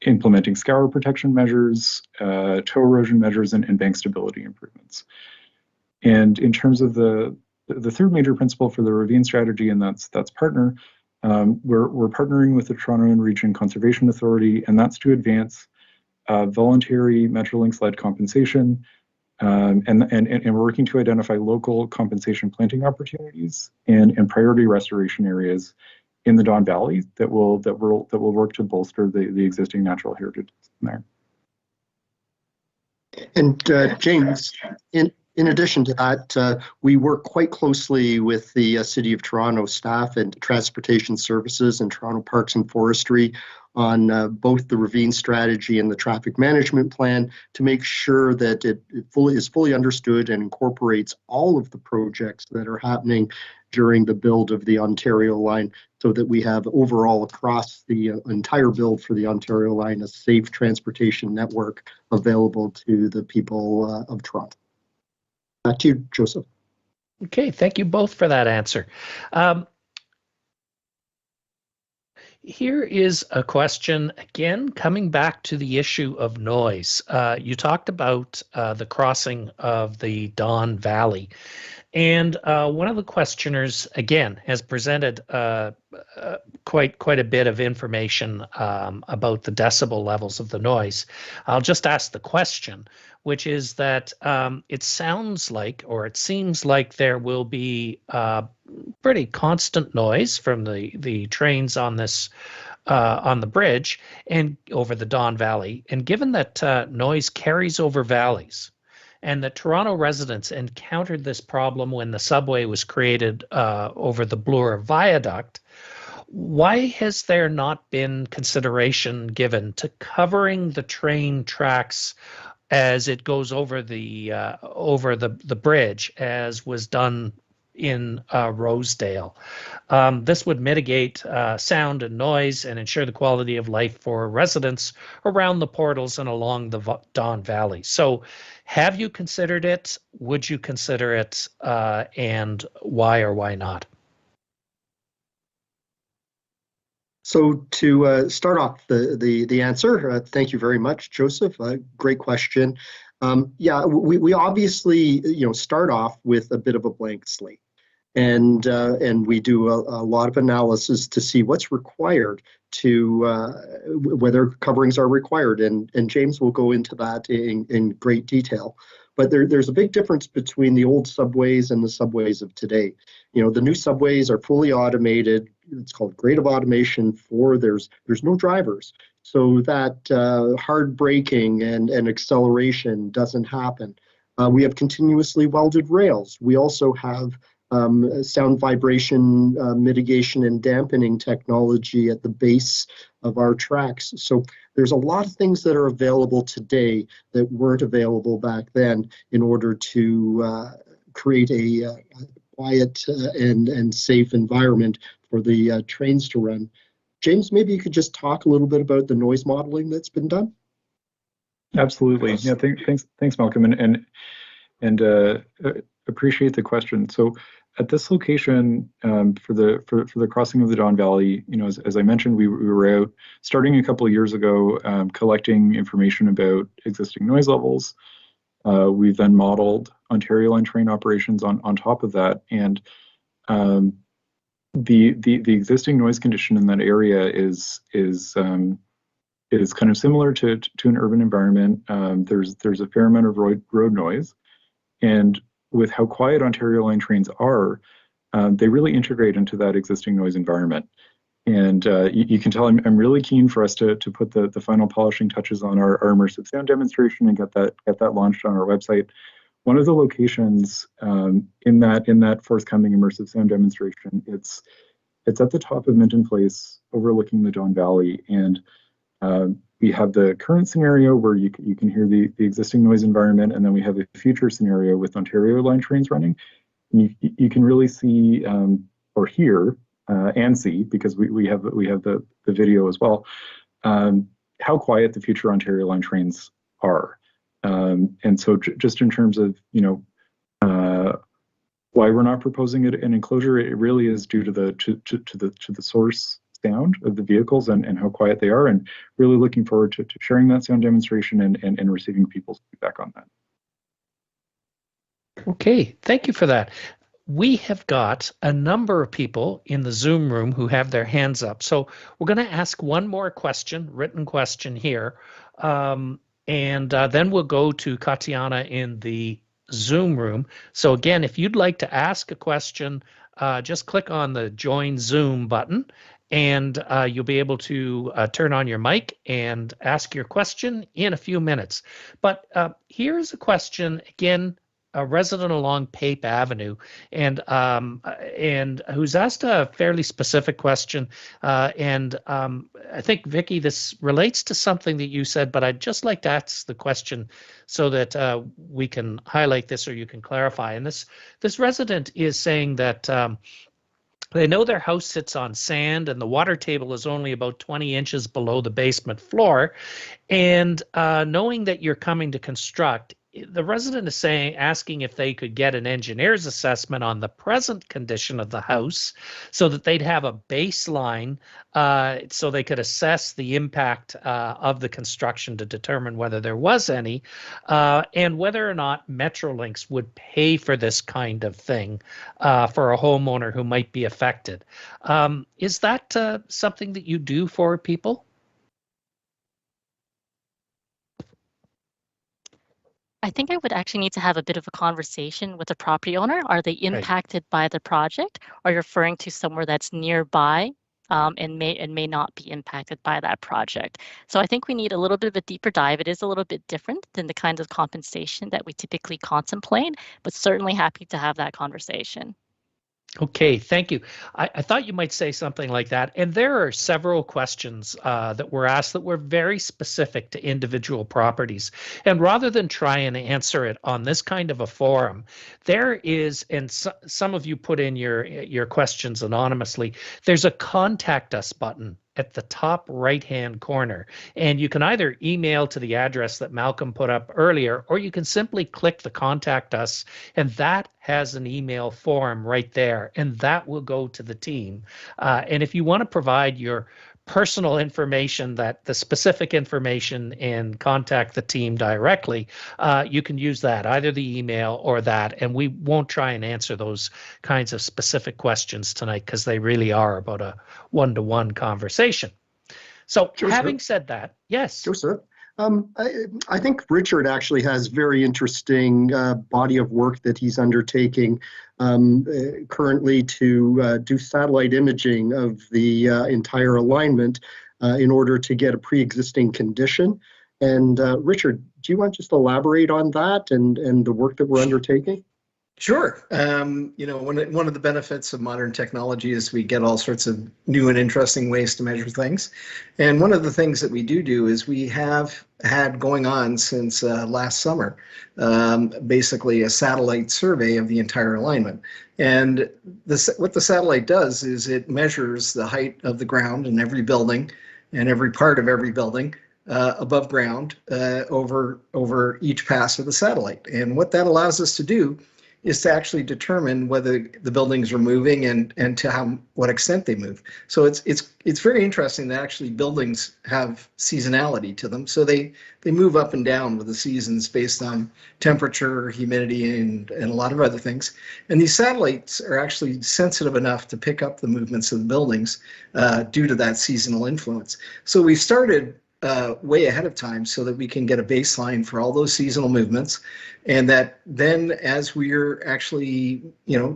implementing scour protection measures, toe erosion measures, and bank stability improvements. And in terms of the third major principle for the ravine strategy, and that's partner, we're partnering with the Toronto and Region Conservation Authority, and that's to advance voluntary Metrolinx-led compensation, and we're working to identify local compensation planting opportunities and priority restoration areas in the Don Valley that will work to bolster the existing natural heritage there. And James, in addition to that, we work quite closely with the City of Toronto staff and Transportation Services and Toronto Parks and Forestry on both the ravine strategy and the traffic management plan to make sure that it is fully understood and incorporates all of the projects that are happening during the build of the Ontario Line, so that we have overall across the entire build for the Ontario Line a safe transportation network available to the people of Toronto. Back to you, Joseph. Okay, thank you both for that answer. Here is a question, again, coming back to the issue of noise. You talked about the crossing of the Don Valley. And one of the questioners, again, has presented quite a bit of information about the decibel levels of the noise. I'll just ask the question, which is that it sounds like, or it seems like, there will be pretty constant noise from the trains on this on the bridge and over the Don Valley. And given that noise carries over valleys, and the Toronto residents encountered this problem when the subway was created over the Bloor Viaduct, why has there not been consideration given to covering the train tracks as it goes over the bridge, as was done in Rosedale? This would mitigate sound and noise and ensure the quality of life for residents around the portals and along the Don Valley. So have you considered it? Would you consider it? And why or why not? So to start off the answer, thank you very much, Joseph. Great question. Yeah, we obviously start off with a bit of a blank slate, and we do a lot of analysis to see what's required to whether coverings are required, and James will go into that in great detail. But there's a big difference between the old subways and the subways of today. The new subways are fully automated. It's called grade automation. There's no drivers, so that hard braking and acceleration doesn't happen. We have continuously welded rails. We also have sound vibration mitigation and dampening technology at the base of our tracks. So there's a lot of things that are available today that weren't available back then in order to create a quiet and safe environment for the trains to run. James, maybe you could just talk a little bit about the noise modeling that's been done. Absolutely. Yeah. Thanks, Malcolm, and appreciate the question. So, at this location, for the crossing of the Don Valley, as I mentioned, we were out starting a couple of years ago, collecting information about existing noise levels. We've then modeled Ontario Line train operations on top of that, and the existing noise condition in that area is kind of similar to an urban environment. There's a fair amount of road noise, and with how quiet Ontario Line trains are, they really integrate into that existing noise environment. And you can tell I'm really keen for us to put the final polishing touches on our immersive sound demonstration and get that launched on our website. One of the locations in that forthcoming immersive sound demonstration, it's at the top of Minton Place, overlooking the Don Valley, and we have the current scenario where you can hear the existing noise environment, and then we have a future scenario with Ontario Line trains running. And you can really see or hear and see, because we have the video as well, how quiet the future Ontario Line trains are. And so just in terms of why we're not proposing an enclosure, it really is due to the source sound of the vehicles and how quiet they are, and really looking forward to sharing that sound demonstration and receiving people's feedback on that. Okay, thank you for that. We have got a number of people in the Zoom room who have their hands up. So we're going to ask one more question, written question here, and then we'll go to Katiana in the Zoom room. So again, if you'd like to ask a question, just click on the Join Zoom button, and you'll be able to turn on your mic and ask your question in a few minutes. But here's a question, again, a resident along Pape Avenue, and who's asked a fairly specific question. And I think, Vicky, this relates to something that you said, but I'd just like to ask the question so that we can highlight this or you can clarify. And this resident is saying that they know their house sits on sand and the water table is only about 20 inches below the basement floor. And knowing that you're coming to construct, the resident is asking if they could get an engineer's assessment on the present condition of the house so that they'd have a baseline so they could assess the impact of the construction to determine whether there was any, and whether or not Metrolinx would pay for this kind of thing for a homeowner who might be affected. Is that something that you do for people? I think I would actually need to have a bit of a conversation with the property owner. Are they impacted by the project? Or are you referring to somewhere that's nearby and may not be impacted by that project? So I think we need a little bit of a deeper dive. It is a little bit different than the kinds of compensation that we typically contemplate, but certainly happy to have that conversation. Okay, thank you. I thought you might say something like that. And there are several questions that were asked that were very specific to individual properties. And rather than try and answer it on this kind of a forum, there is, and some of you put in your questions anonymously, there's a contact us button at the top right-hand corner. And you can either email to the address that Malcolm put up earlier, or you can simply click the contact us, and that has an email form right there, and that will go to the team. And if you want to provide your personal information, that the specific information, and contact the team directly, you can use that, either the email or that, and we won't try and answer those kinds of specific questions tonight because they really are about a one-to-one conversation. So Joseph, having said that, yes. Joseph, I think Richard actually has very interesting body of work that he's undertaking currently to do satellite imaging of the entire alignment in order to get a pre-existing condition. And Richard, do you want to just elaborate on that and the work that we're undertaking? Sure. One of the benefits of modern technology is we get all sorts of new and interesting ways to measure things. And one of the things that we do is we have had going on since last summer, basically a satellite survey of the entire alignment. And what the satellite does is it measures the height of the ground in every building and every part of every building above ground over each pass of the satellite. And what that allows us to do is to actually determine whether the buildings are moving and to what extent they move. So it's very interesting that actually buildings have seasonality to them. So they move up and down with the seasons based on temperature, humidity, and a lot of other things. And these satellites are actually sensitive enough to pick up the movements of the buildings due to that seasonal influence. So we started way ahead of time so that we can get a baseline for all those seasonal movements, and that then as we're actually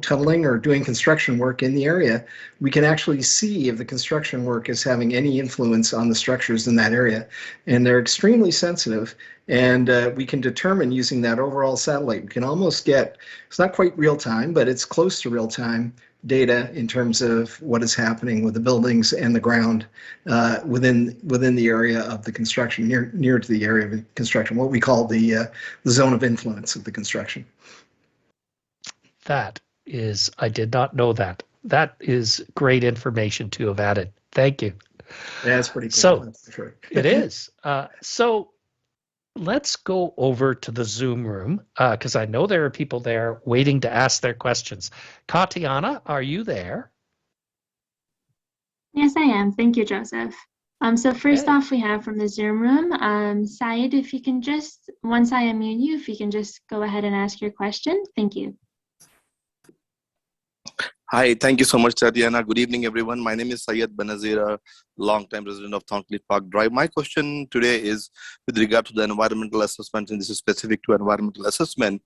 tunneling or doing construction work in the area, we can actually see if the construction work is having any influence on the structures in that area. And they're extremely sensitive, and we can determine using that overall satellite. We can almost get, it's not quite real time, but it's close to real time data in terms of what is happening with the buildings and the ground within the area of the construction, near to the area of the construction, what we call the zone of influence of the construction. That is, I did not know that. That is great information to have added. Thank you. Yeah, it's pretty cool. So that's for sure. it is. So let's go over to the Zoom room because I know there are people there waiting to ask their questions. Katiana, are you there? Yes, I am. Thank you, Joseph. So first off, we have from the Zoom room, Syed, if you can just, once I unmute you, if you can just go ahead and ask your question. Thank you. Hi, thank you so much, Tatiana. Good evening, everyone. My name is Syed Benazir, a long-time resident of Thorncliffe Park Drive. My question today is with regard to the environmental assessment, and this is specific to environmental assessment.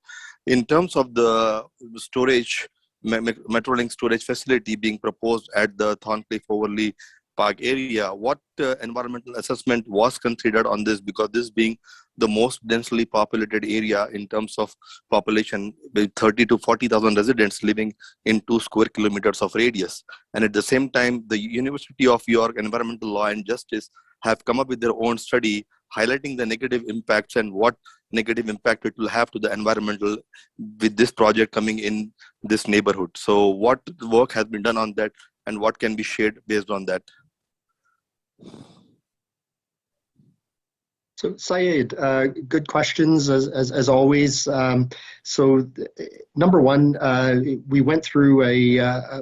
In terms of the storage, Metrolinx storage facility being proposed at the Thorncliffe Overley Park area, what environmental assessment was considered on this? Because this being the most densely populated area in terms of population, with 30 to 40,000 residents living in 2 square kilometers of radius. And at the same time, the University of York Environmental Law and Justice have come up with their own study highlighting the negative impacts and what negative impact it will have to the environmental with this project coming in this neighborhood. So what work has been done on that and what can be shared based on that? So Syed, good questions as always. Number one, we went through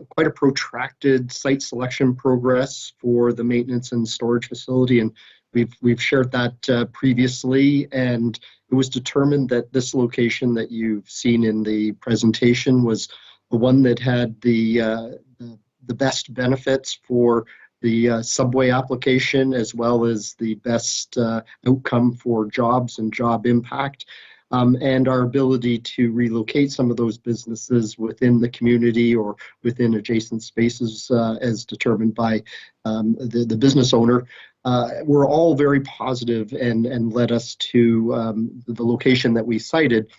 quite a protracted site selection progress for the maintenance and storage facility, and we've shared that previously. And it was determined that this location that you've seen in the presentation was the one that had the best benefits for the subway application, as well as the best outcome for jobs and job impact, and our ability to relocate some of those businesses within the community or within adjacent spaces as determined by the business owner, were all very positive and led us to the location that we cited.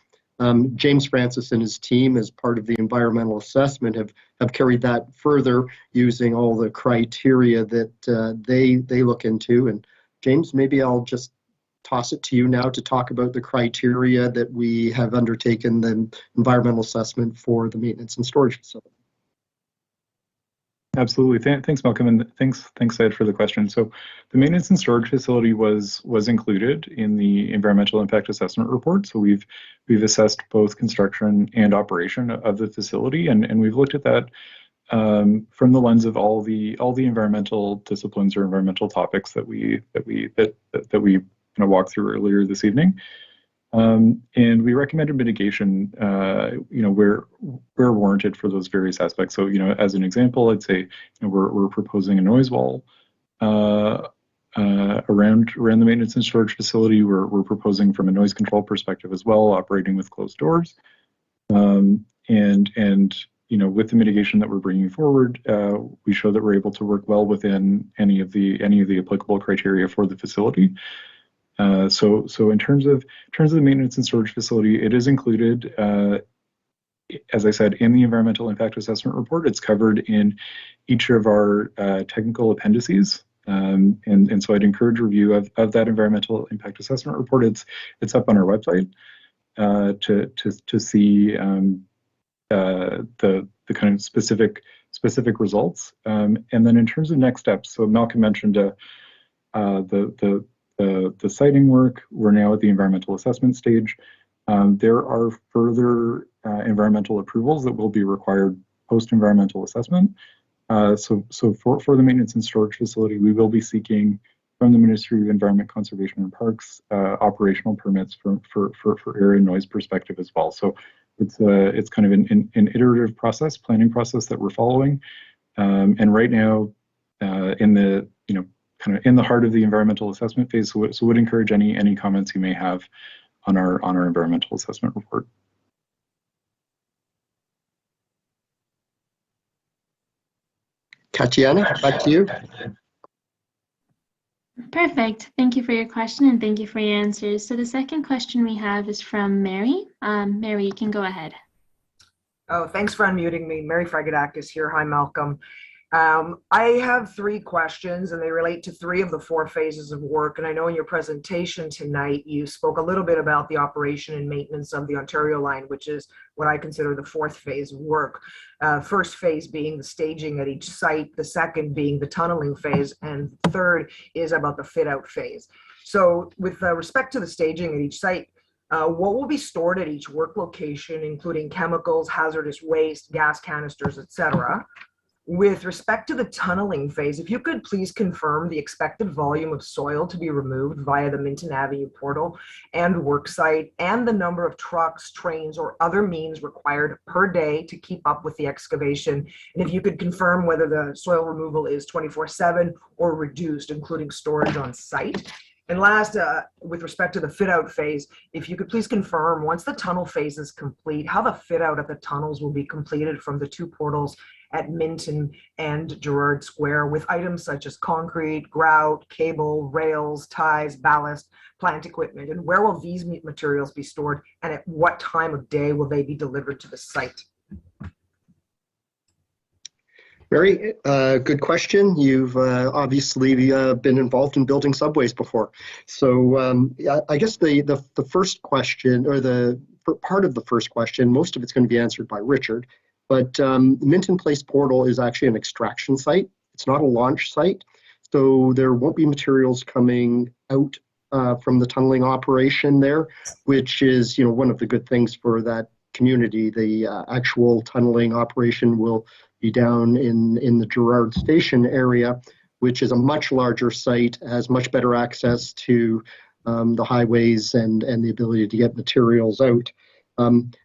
James Francis and his team, as part of the environmental assessment, have carried that further using all the criteria that they look into. And James, maybe I'll just toss it to you now to talk about the criteria that we have undertaken the environmental assessment for the maintenance and storage facility. Absolutely. Thanks, Malcolm, and thanks, Syed, for the question. So the maintenance and storage facility was included in the environmental impact assessment report. So we've assessed both construction and operation of the facility, and we've looked at that from the lens of all the environmental disciplines or environmental topics that we kind of walked through earlier this evening. And we recommended mitigation, where warranted for those various aspects. So, as an example, I'd say we're proposing a noise wall around the maintenance and storage facility. We're proposing from a noise control perspective as well, operating with closed doors. And with the mitigation that we're bringing forward, we show that we're able to work well within any of the applicable criteria for the facility. So in terms of the maintenance and storage facility, it is included as I said, in the environmental impact assessment report. It's covered in each of our technical appendices. And so I'd encourage review of that environmental impact assessment report. It's up on our website to see the kind of specific results. And then in terms of next steps, so Malcolm mentioned the siting work. We're now at the environmental assessment stage. There are further environmental approvals that will be required post-environmental assessment. So for the maintenance and storage facility, we will be seeking from the Ministry of Environment, Conservation and Parks operational permits for air and noise perspective as well. So it's kind of an iterative process, planning process that we're following. And right now, in the kind of in the heart of the environmental assessment phase, so would encourage any comments you may have on our environmental assessment report. Tatiana, back to you. Perfect. Thank you for your question and thank you for your answers. So the second question we have is from Mary. Mary, you can go ahead. Oh, thanks for unmuting me. Mary Fragadakis here. Hi, Malcolm. I have 3 questions and they relate to 3 of the 4 phases of work. And I know in your presentation tonight, you spoke a little bit about the operation and maintenance of the Ontario line, which is what I consider the 4th phase of work. First phase being the staging at each site, the second being the tunneling phase, and the third is about the fit out phase. So with respect to the staging at each site, what will be stored at each work location, including chemicals, hazardous waste, gas canisters, etc.? With respect to the tunneling phase, if you could please confirm the expected volume of soil to be removed via the Minton Avenue portal and worksite, and the number of trucks, trains, or other means required per day to keep up with the excavation. And if you could confirm whether the soil removal is 24/7 or reduced, including storage on site. And last, with respect to the fit out phase, if you could please confirm, once the tunnel phase is complete, how the fit out of the tunnels will be completed from the 2 portals at Minton and Gerrard Square, with items such as concrete, grout, cable, rails, ties, ballast, plant equipment, and where will these materials be stored, and at what time of day will they be delivered to the site? Very good question. You've obviously been involved in building subways before. So I guess the first question, or the part of the first question, most of it's going to be answered by Richard. But the Minton Place portal is actually an extraction site. It's not a launch site. So there won't be materials coming out from the tunneling operation there, which is one of the good things for that community. The actual tunneling operation will be down in the Gerrard Station area, which is a much larger site, has much better access to the highways and the ability to get materials out.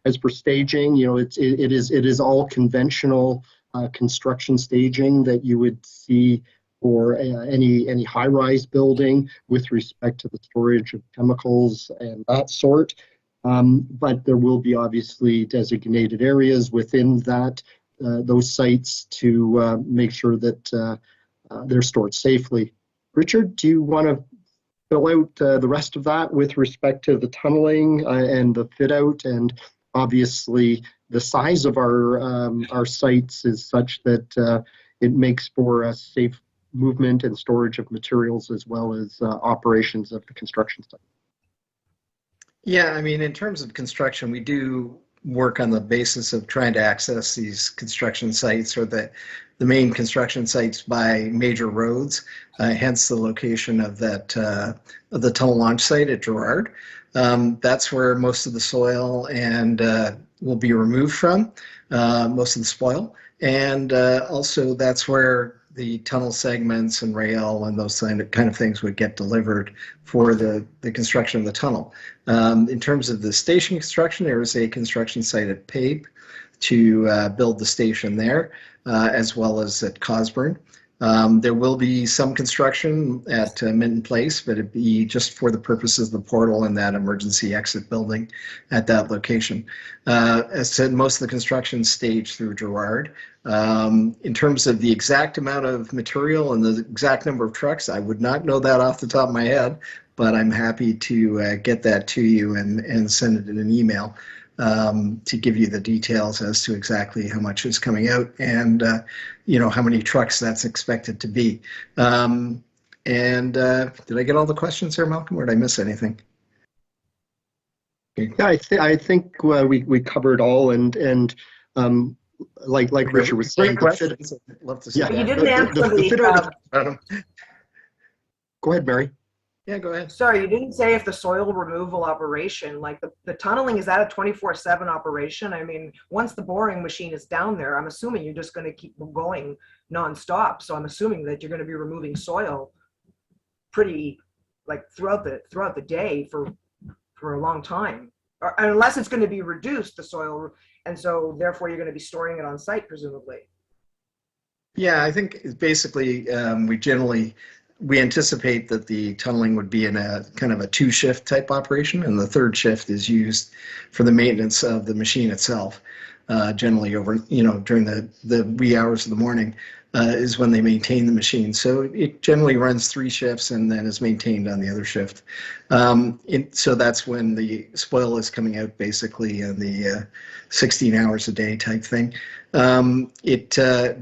As for staging, it is all conventional construction staging that you would see for any high-rise building with respect to the storage of chemicals and that sort. But there will be obviously designated areas within those sites to make sure that they're stored safely. Richard, do you want to fill out the rest of that with respect to the tunneling and the fit out? And obviously the size of our sites is such that it makes for a safe movement and storage of materials as well as operations of the construction site. Yeah, I mean, in terms of construction, we do work on the basis of trying to access these construction sites, or the main construction sites, by major roads, hence the location of that of the tunnel launch site at Gerrard. That's where most of the soil and will be removed from, most of the spoil, and also that's where the tunnel segments and rail and those kind of things would get delivered for the construction of the tunnel. In terms of the station construction, there is a construction site at Pape to build the station there, as well as at Cosburn. There will be some construction at Minton Place, but it'd be just for the purposes of the portal and that emergency exit building at that location. As said, most of the construction staged through Gerrard. In terms of the exact amount of material and the exact number of trucks, I would not know that off the top of my head, but I'm happy to get that to you and send it in an email. to give you the details as to exactly how much is coming out and how many trucks that's expected to be. And did I get all the questions there, Malcolm, or did I miss anything? Yeah, I think we covered all, and like Richard was saying, great questions. Love to see yeah, that. You didn't answer the. Go ahead, Mary. Yeah, go ahead. Sorry, you didn't say if the soil removal operation, like the tunneling, is that a 24/7 operation? I mean, once the boring machine is down there, I'm assuming you're just going to keep going nonstop. So I'm assuming that you're going to be removing soil pretty like throughout the day for a long time, or, unless it's going to be reduced, the soil, and so therefore you're going to be storing it on site, presumably. Yeah, I think basically we anticipate that the tunneling would be in a kind of a 2-shift type operation, and the 3rd shift is used for the maintenance of the machine itself. Generally over, during the wee hours of the morning is when they maintain the machine. So it generally runs 3 shifts and then is maintained on the other shift. So that's when the spoil is coming out, basically in the 16 hours a day type thing.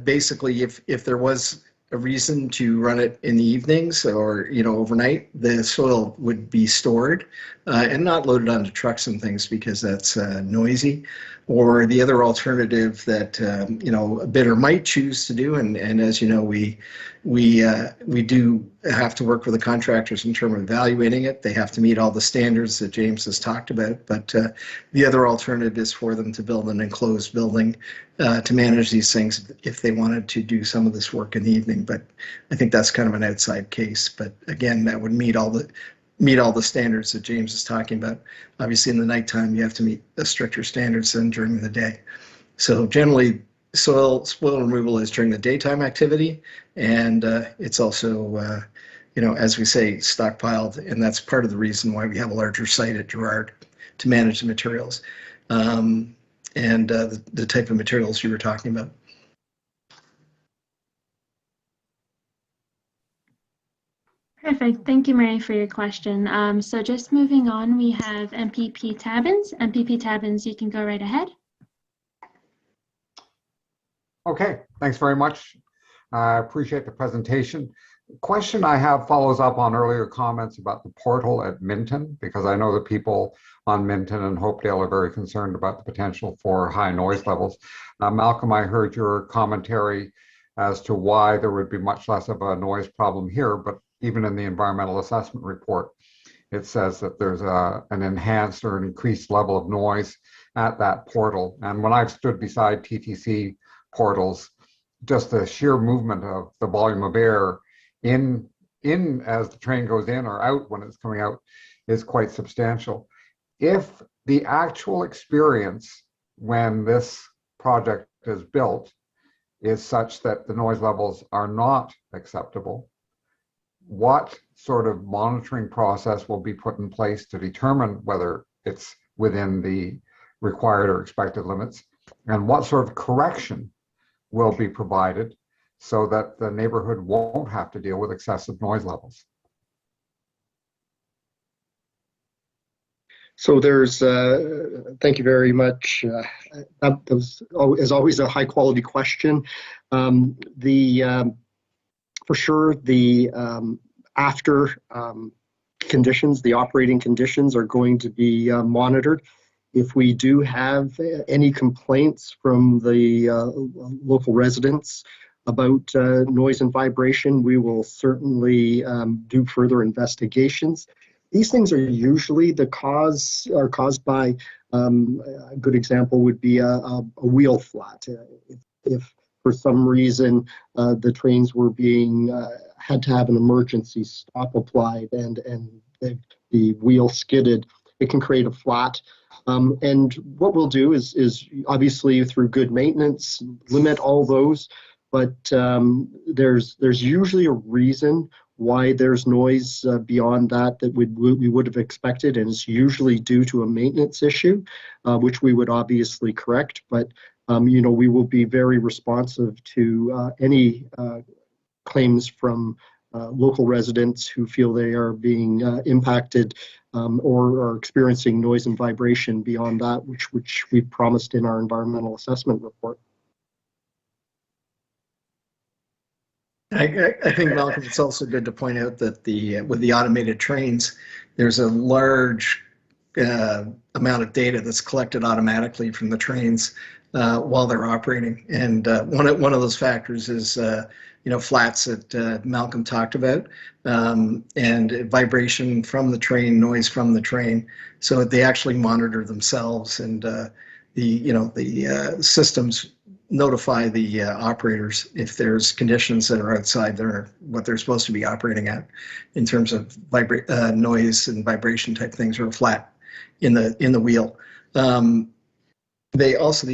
Basically, if there was a reason to run it in the evenings or overnight, the soil would be stored and not loaded onto trucks and things because that's noisy. Or the other alternative that a bidder might choose to do, and as you know, we do have to work with the contractors in terms of evaluating it. They have to meet all the standards that James has talked about. But the other alternative is for them to build an enclosed building to manage these things if they wanted to do some of this work in the evening. But I think that's kind of an outside case. But again, that would meet all the standards that James is talking about. Obviously, in the nighttime, you have to meet the stricter standards than during the day. So generally, spoil removal is during the daytime activity, and it's also, as we say, stockpiled, and that's part of the reason why we have a larger site at Gerard to manage the materials and the type of materials you were talking about. Perfect. Thank you, Mary, for your question. So just moving on, we have MPP Tabbins. MPP Tabbins, you can go right ahead. Okay, thanks very much. I appreciate the presentation. The question I have follows up on earlier comments about the portal at Minton, because I know the people on Minton and Hopedale are very concerned about the potential for high noise levels. Malcolm, I heard your commentary as to why there would be much less of a noise problem here, but even in the environmental assessment report, it says that there's an enhanced or an increased level of noise at that portal. And when I've stood beside TTC portals, just the sheer movement of the volume of air in as the train goes in or out when it's coming out is quite substantial. If the actual experience when this project is built is such that the noise levels are not acceptable, what sort of monitoring process will be put in place to determine whether it's within the required or expected limits, and what sort of correction will be provided so that the neighborhood won't have to deal with excessive noise levels? So there's, thank you very much. That was, as always, a high quality question. For sure, the after conditions, the operating conditions are going to be monitored. If we do have any complaints from the local residents about noise and vibration, we will certainly do further investigations. These things are usually are caused by, a good example would be a wheel flat. If for some reason the trains were had to have an emergency stop applied and the wheel skidded, it can create a flat. And what we'll do is obviously through good maintenance, limit all those, but there's usually a reason why there's noise beyond that we would have expected, and it's usually due to a maintenance issue, which we would obviously correct. But we will be very responsive to any claims from local residents who feel they are being impacted or are experiencing noise and vibration beyond that which we promised in our environmental assessment report. I think, Malcolm, it's also good to point out that with the automated trains, there's a large amount of data that's collected automatically from the trains while they're operating. And one of those factors is flats that Malcolm talked about, and vibration from the train, noise from the train. So they actually monitor themselves, and the systems notify the operators if there's conditions that are outside what they're supposed to be operating at in terms of noise and vibration type things, or flat in the wheel. The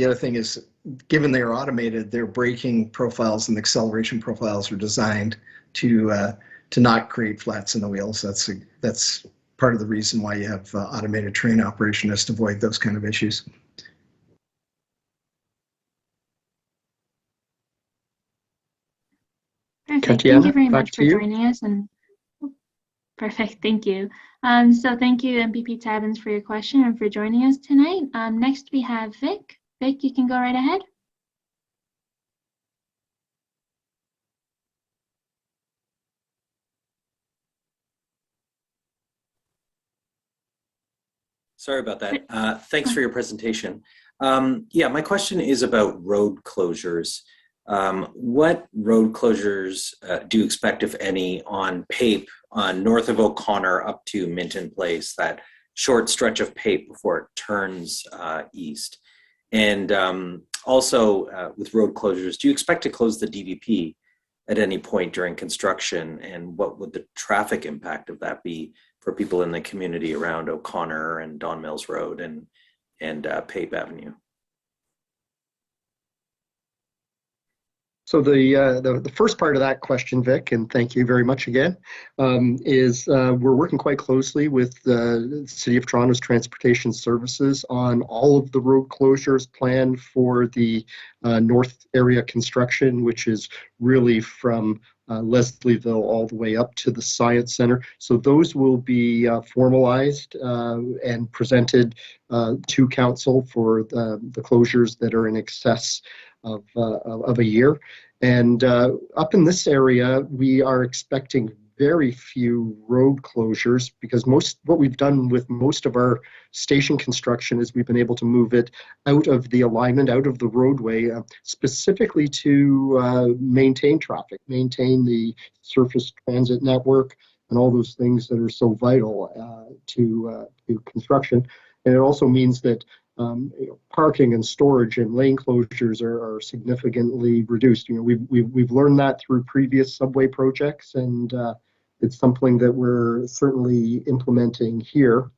other thing is, given they're automated, their braking profiles and acceleration profiles are designed to not create flats in the wheels. That's part of the reason why you have automated train operation, is to avoid those kind of issues. Perfect. Tatiana, Thank you very back much to for you. joining us. And perfect. Thank you. So thank you, MPP Tabbins, for your question and for joining us tonight. Next, we have Vic. Vic, you can go right ahead. Sorry about that. Thanks for your presentation. Yeah, my question is about road closures. What road closures do you expect, if any, on PAPE on north of O'Connor up to Minton Place, that short stretch of PAPE before it turns east? And also with road closures, do you expect to close the DVP at any point during construction? And what would the traffic impact of that be for people in the community around O'Connor and Don Mills Road and PAPE Avenue? So the first part of that question, Vic, and thank you very much again, is we're working quite closely with the City of Toronto's Transportation Services on all of the road closures planned for the north area construction, which is really from Leslieville all the way up to the Science Center. So those will be formalized and presented to Council for the closures that are in excess of a year. And up in this area, we are expecting very few road closures, because what we've done with most of our station construction is we've been able to move it out of the alignment, out of the roadway, specifically to maintain traffic, maintain the surface transit network, and all those things that are so vital to construction. And it also means that parking and storage and lane closures are significantly reduced. We've learned that through previous subway projects, and it's something that we're certainly implementing here.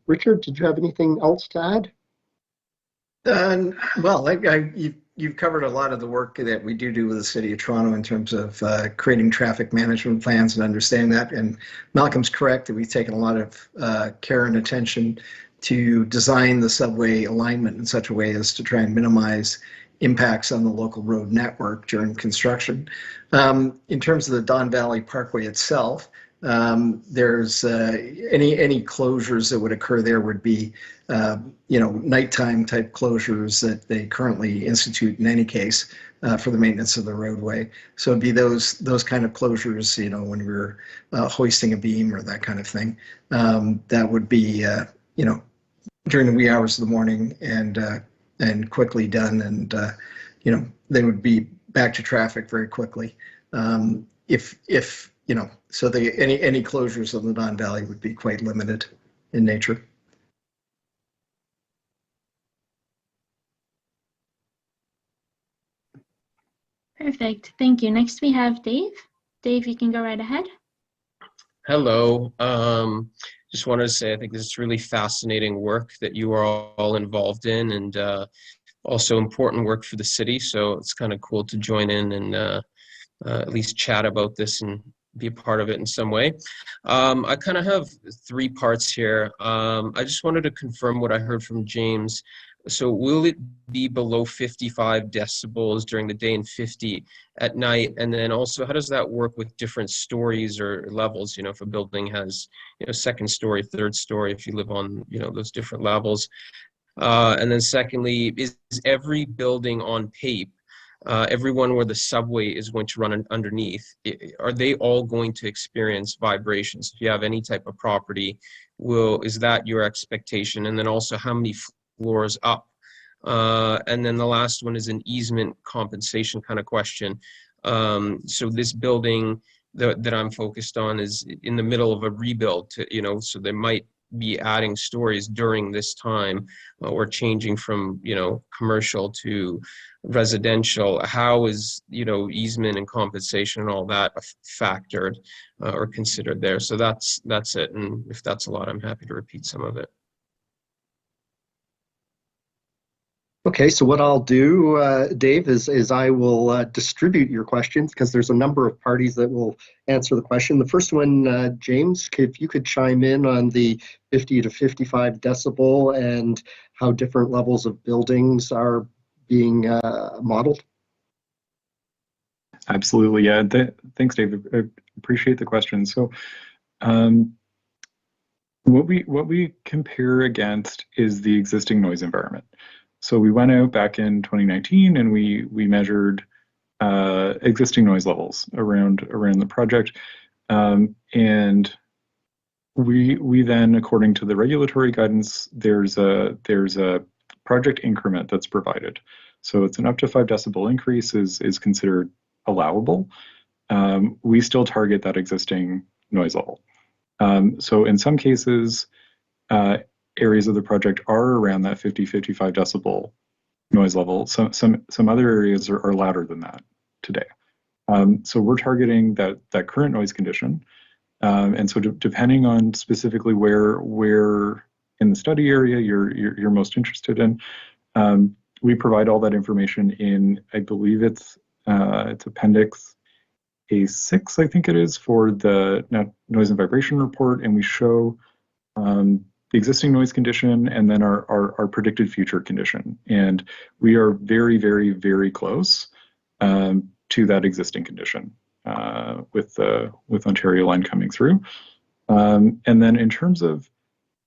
Richard, did you have anything else to add? Well, you've covered a lot of the work that we do with the City of Toronto in terms of creating traffic management plans and understanding that. And Malcolm's correct that we've taken a lot of care and attention to design the subway alignment in such a way as to try and minimize impacts on the local road network during construction. In terms of the Don Valley Parkway itself, there's any closures that would occur there would be nighttime type closures that they currently institute in any case for the maintenance of the roadway. So it'd be those kind of closures, when we're hoisting a beam or that kind of thing. That would be during the wee hours of the morning and quickly done, and they would be back to traffic very quickly. So any closures on the Don Valley would be quite limited in nature. Perfect. Thank you. Next, we have Dave. Dave, you can go right ahead. Hello. Just wanted to say I think this is really fascinating work that you are all involved in, and also important work for the city. So it's kind of cool to join in and at least chat about this and be a part of it in some way. I kind of have three parts here. I just wanted to confirm what I heard from James. So will it be below 55 decibels during the day and 50 at night? And then also, how does that work with different stories or levels? You know, if a building has, you know, second story, third story, if you live on, you know, those different levels. And then secondly, is every building on PAPE, everyone where the subway is going to run underneath, are they all going to experience vibrations? If you have any type of property, is that your expectation? And then also, how many floors up? And then the last one is an easement compensation kind of question. So this building that I'm focused on is in the middle of a rebuild, you know, so they might be adding stories during this time, or changing from, you know, commercial to residential. How is, you know, easement and compensation and all that factored or considered there? So that's it. And if that's a lot, I'm happy to repeat some of it. Okay, so what I'll do, Dave, is I will distribute your questions because there's a number of parties that will answer the question. The first one, James, if you could chime in on the 50 to 55 decibel and how different levels of buildings are being modeled. Absolutely, yeah. Thanks, Dave. I appreciate the question. So, what we compare against is the existing noise environment. So we went out back in 2019 and we measured existing noise levels around the project, and we then, according to the regulatory guidance, there's a project increment that's provided. So it's an up to 5 decibel increase is considered allowable. We still target that existing noise level. So in some cases, areas of the project are around that 50-55 decibel noise level. Some other areas are louder than that today. So we're targeting that current noise condition. And so depending on specifically where in the study area you're most interested in, we provide all that information in, I believe it's Appendix A6, I think it is, for the noise and vibration report, and we show the existing noise condition and then our predicted future condition. And we are very, very, very close to that existing condition with Ontario Line coming through. And then in terms of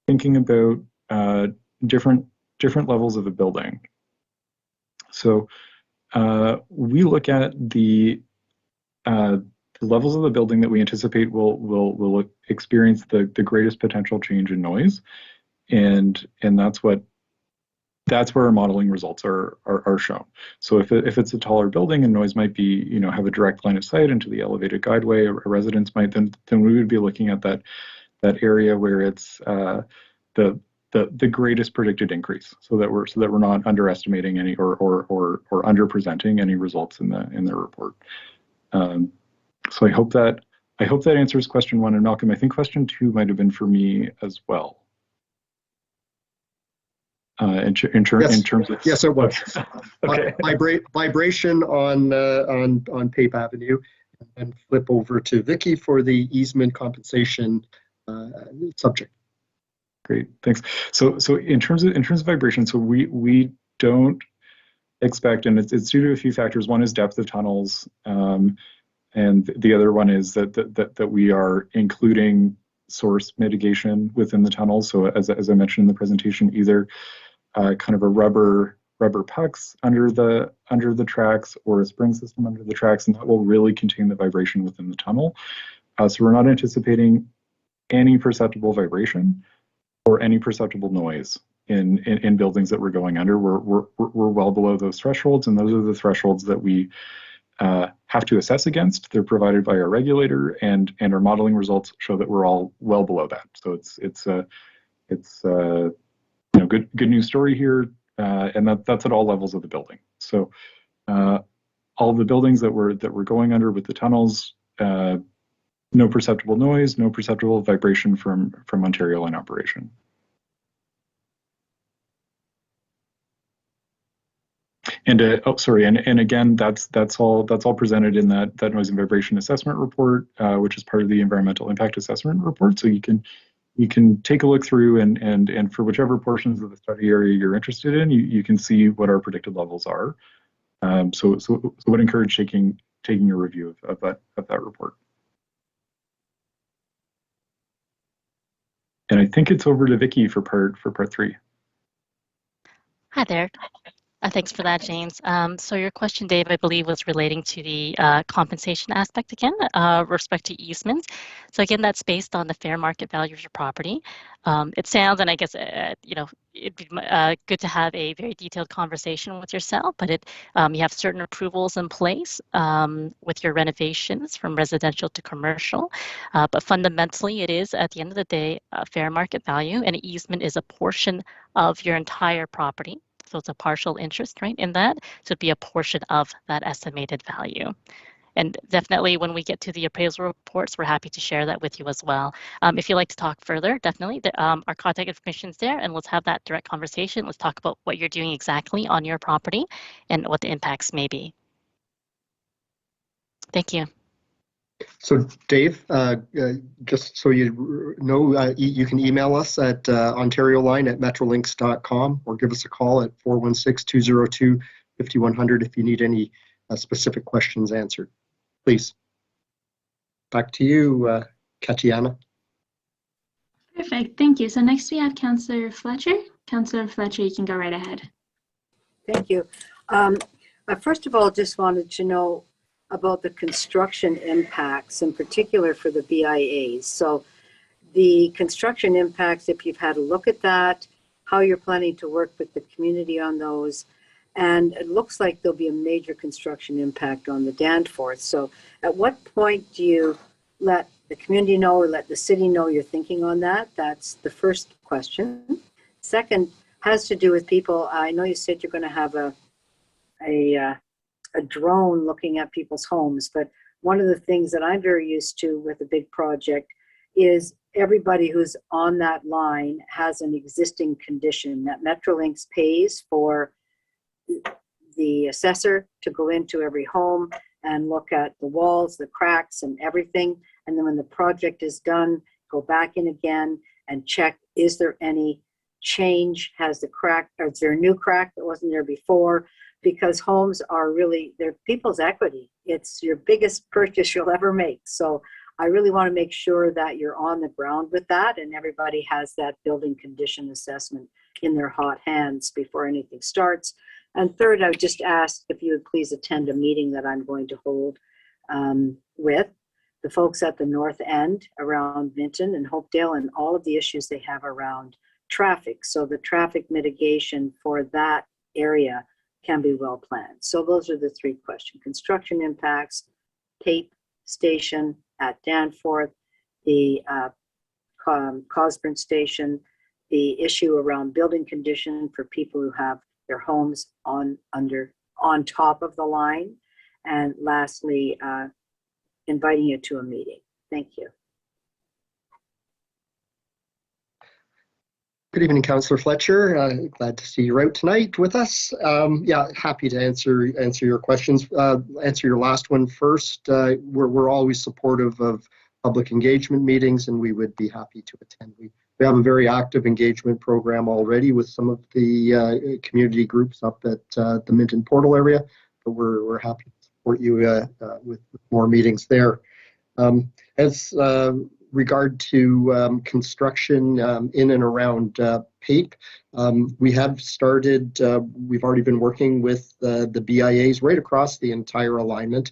thinking about different levels of a building, so we look at the levels of the building that we anticipate will experience the greatest potential change in noise, and that's where our modeling results are shown. So if it's a taller building and noise might be, you know, have a direct line of sight into the elevated guideway, a residence might, then we would be looking at that area where it's the greatest predicted increase, so that we're not underestimating any or underpresenting any results in the report. So I hope that answers question 1. And Malcolm, I think question 2 might have been for me as well. In terms of, yes, it was. Okay. Vibration on Pape Avenue, and flip over to Vicky for the easement compensation subject. Great, thanks. So in terms of vibration, so we don't expect, and it's due to a few factors. One is depth of tunnels, and the other one is that we are including source mitigation within the tunnels. So as I mentioned in the presentation, either kind of a rubber pucks under the tracks or a spring system under the tracks, and that will really contain the vibration within the tunnel. So we're not anticipating any perceptible vibration or any perceptible noise in buildings that we're going under. We're well below those thresholds, and those are the thresholds that we have to assess against. They're provided by our regulator, and our modeling results show that we're all well below that. So it's you know, good news story here, and that's at all levels of the building. So all of the buildings that we're going under with the tunnels, no perceptible noise, no perceptible vibration from Ontario Line operation. And and again, that's all presented in that noise and vibration assessment report, which is part of the environmental impact assessment report. So you can you can take a look through, and for whichever portions of the study area you're interested in, you can see what our predicted levels are. So would encourage taking a review of that report. And I think it's over to Vicky for part 3. Hi there. Thanks for that, James. So your question, Dave, I believe was relating to the compensation aspect again, respect to easements. So again, that's based on the fair market value of your property. It sounds, and I guess, you know, it'd be good to have a very detailed conversation with yourself, but you have certain approvals in place with your renovations from residential to commercial. But fundamentally, it is, at the end of the day, a fair market value, and easement is a portion of your entire property. So it's a partial interest, right, in that. So it'd be a portion of that estimated value. And definitely when we get to the appraisal reports, we're happy to share that with you as well. If you'd like to talk further, definitely, our contact information is there, and let's have that direct conversation. Let's talk about what you're doing exactly on your property and what the impacts may be. Thank you. So Dave, just so you know, you can email us at ontarioline@metrolinx.com or give us a call at 416-202-5100 if you need any specific questions answered. Please. Back to you, Katiana. Perfect, thank you. So next we have Councillor Fletcher. Councillor Fletcher, you can go right ahead. Thank you. First of all, just wanted to know about the construction impacts, in particular for the BIAs. So the construction impacts, if you've had a look at that, how you're planning to work with the community on those, and it looks like there'll be a major construction impact on the Danforth. So at what point do you let the community know or let the city know you're thinking on that? That's the first question. Second has to do with people. I know you said you're going to have a drone looking at people's homes, but one of the things that I'm very used to with a big project is everybody who's on that line has an existing condition that Metrolinx pays for the assessor to go into every home and look at the walls, the cracks and everything. And then when the project is done, go back in again and check, is there any change? Has the crack, or is there a new crack that wasn't there before? Because homes are really, they're people's equity. It's your biggest purchase you'll ever make. So I really want to make sure that you're on the ground with that and everybody has that building condition assessment in their hot hands before anything starts. And third, I would just ask if you would please attend a meeting that I'm going to hold with the folks at the north end around Minton and Hopedale and all of the issues they have around traffic. So the traffic mitigation for that area can be well planned. So those are the three questions: construction impacts, tape station at Danforth, the Cosburn station, the issue around building condition for people who have their homes on top of the line, and lastly, inviting you to a meeting. Thank you. Good evening, Councillor Fletcher. Glad to see you out tonight with us. Yeah, happy to answer your questions. Answer your last one first. We're always supportive of public engagement meetings, and we would be happy to attend. We have a very active engagement program already with some of the community groups up at the Minton Portal area, but we're happy to support you with more meetings there. As regard to construction in and around PAPE, we have started, we've already been working with the BIAs right across the entire alignment,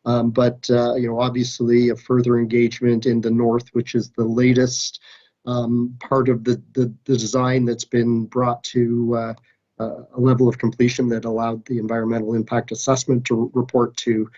but you know, obviously a further engagement in the north, which is the latest part of the design that's been brought to a level of completion that allowed the environmental impact assessment to report to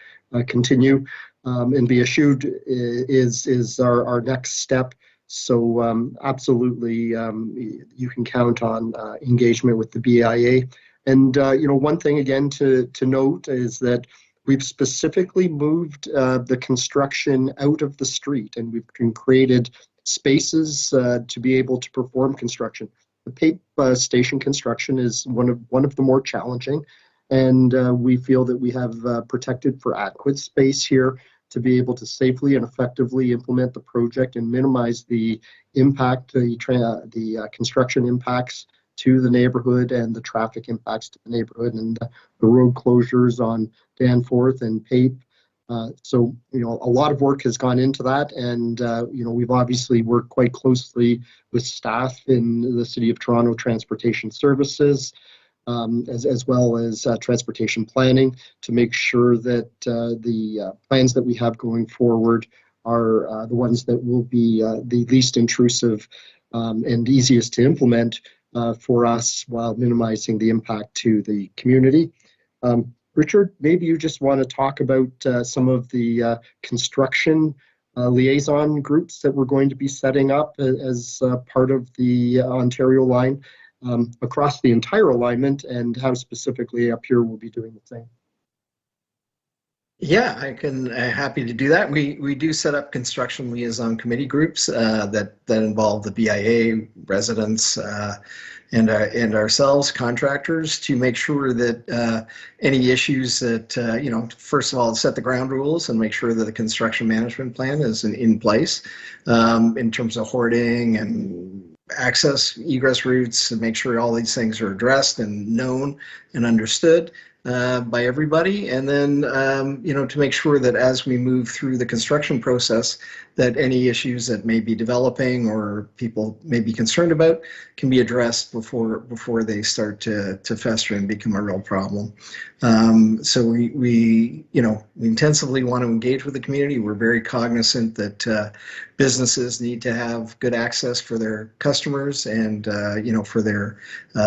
continue and be issued is our next step. So absolutely, you can count on engagement with the BIA. And you know, one thing again to note is that we've specifically moved the construction out of the street, and we've created spaces to be able to perform construction. The PAPE station construction is one of the more challenging, and we feel that we have protected for adequate space here to be able to safely and effectively implement the project and minimize the impact, the construction impacts to the neighborhood and the traffic impacts to the neighborhood, and the road closures on Danforth and Pape. So, a lot of work has gone into that, and, we've obviously worked quite closely with staff in the City of Toronto Transportation Services, as well as transportation planning, to make sure that the plans that we have going forward are the ones that will be the least intrusive and easiest to implement for us, while minimizing the impact to the community. Richard, maybe you just want to talk about some of the construction liaison groups that we're going to be setting up as part of the Ontario line across the entire alignment, and how specifically up here we'll be doing the same. Yeah, I can happy to do that. We do set up construction liaison committee groups that involve the BIA, residents, and ourselves, contractors, to make sure that any issues that first of all, set the ground rules and make sure that the construction management plan is in place in terms of hoarding and access, egress routes, and make sure all these things are addressed and known and understood by everybody. And then, to make sure that as we move through the construction process, that any issues that may be developing or people may be concerned about can be addressed before they start to fester and become a real problem. So we intensively want to engage with the community. We're very cognizant that businesses need to have good access for their customers and for their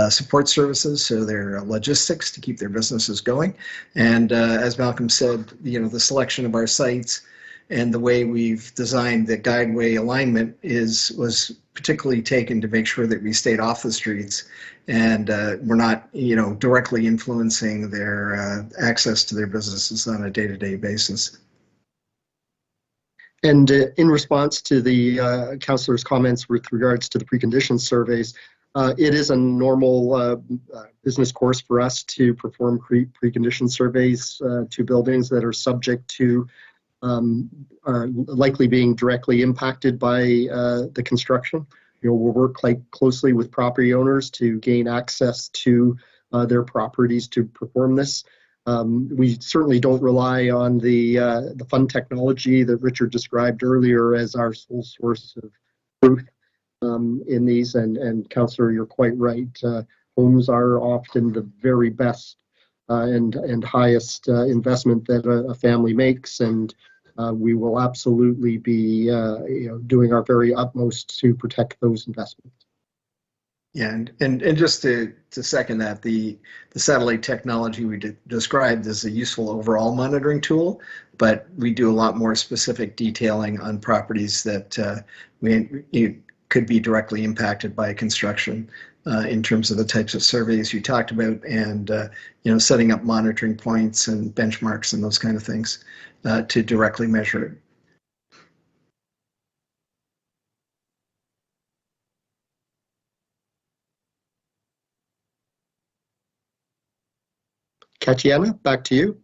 support services, so their logistics to keep their businesses going. And as Malcolm said, the selection of our sites and the way we've designed the guideway alignment was particularly taken to make sure that we stayed off the streets and we're not directly influencing their access to their businesses on a day-to-day basis. And in response to the councillor's comments with regards to the precondition surveys, it is a normal business course for us to perform precondition surveys to buildings that are subject to are likely being directly impacted by the construction. We'll work quite closely with property owners to gain access to their properties to perform this. We certainly don't rely on the fun technology that Richard described earlier as our sole source of truth in these. And Councillor, you're quite right. Homes are often the very best and highest investment that a family makes, and we will absolutely be doing our very utmost to protect those investments. Yeah, and just to second that, the satellite technology we described is a useful overall monitoring tool, but we do a lot more specific detailing on properties that could be directly impacted by construction in terms of the types of surveys you talked about, and setting up monitoring points and benchmarks and those kind of things to directly measure it. Tatiana, back to you.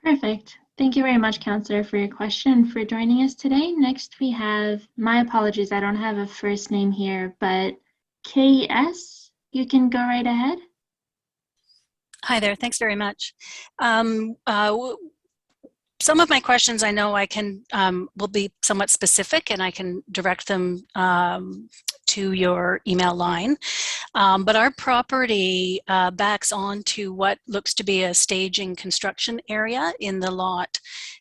Perfect. Thank you very much, Councillor, for your question and for joining us today. Next, we have, my apologies, I don't have a first name here, but KS, you can go right ahead. Hi there, thanks very much. Some of my questions I know I can will be somewhat specific, and I can direct them to your email line. But our property backs onto what looks to be a staging construction area in the lot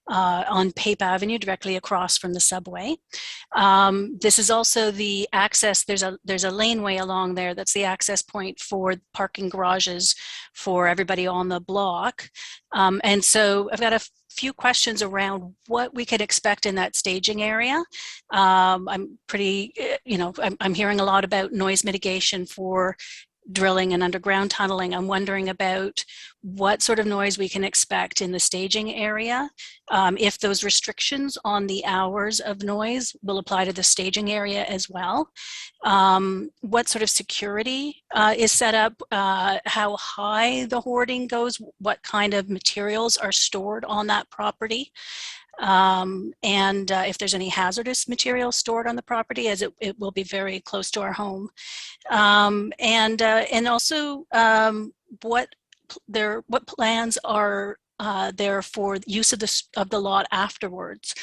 on Pape Avenue, directly across from the subway. This is also the access, there's a laneway along there that's the access point for parking garages for everybody on the block. And so I've got a few questions around what we could expect in that staging area. I'm pretty, I'm hearing a lot about noise mitigation for drilling and underground tunneling, I'm wondering about what sort of noise we can expect in the staging area, if those restrictions on the hours of noise will apply to the staging area as well. What sort of security is set up, how high the hoarding goes, what kind of materials are stored on that property, and if there's any hazardous material stored on the property, as it will be very close to our home. And also what plans are there for use of the lot afterwards.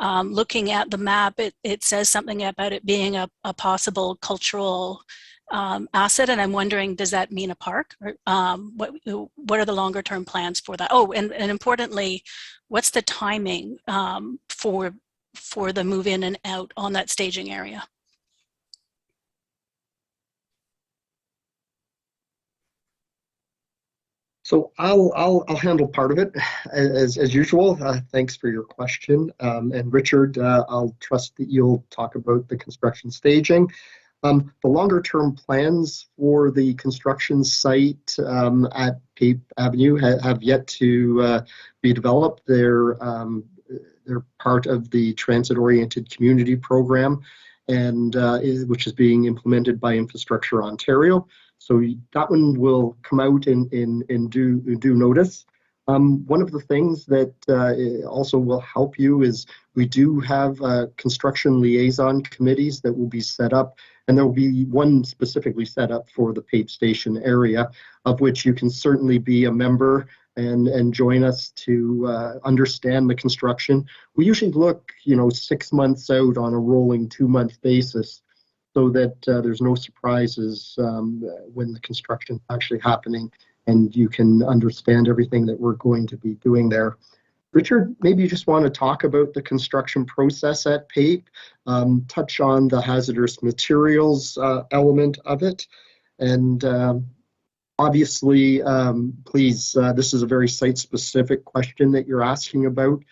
Looking at the map, it says something about it being a possible cultural asset, and I'm wondering, does that mean a park? Or, what are the longer term plans for that? Oh, and importantly, what's the timing for the move in and out on that staging area? So I'll handle part of it as usual. Thanks for your question. And Richard, I'll trust that you'll talk about the construction staging. The longer term plans for the construction site at Cape Avenue have yet to be developed. They're part of the transit-oriented community program, and which is being implemented by Infrastructure Ontario. So that one will come out in due notice. One of the things that also will help you is we do have construction liaison committees that will be set up, and there will be one specifically set up for the Pape Station area, of which you can certainly be a member and join us to understand the construction. We usually look, 6 months out on a rolling 2-month basis, so that there's no surprises when the construction is actually happening, and you can understand everything that we're going to be doing there. Richard, maybe you just want to talk about the construction process at PAPE, touch on the hazardous materials element of it, and obviously, please, this is a very site-specific question that you're asking about.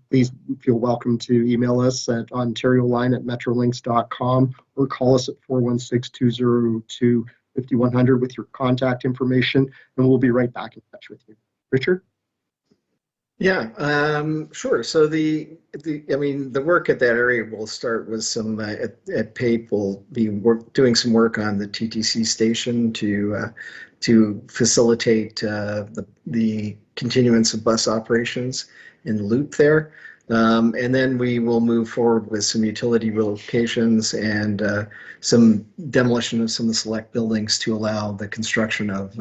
Please feel welcome to email us at ontarioline@metrolinx.com or call us at 416-202-5100 with your contact information, and we'll be right back in touch with you. Richard? Yeah, sure. So the work at that area will start with some at PAPE. We'll be doing some work on the TTC station to facilitate the continuance of bus operations in the loop there. And then we will move forward with some utility relocations and some demolition of some of the select buildings to allow the construction of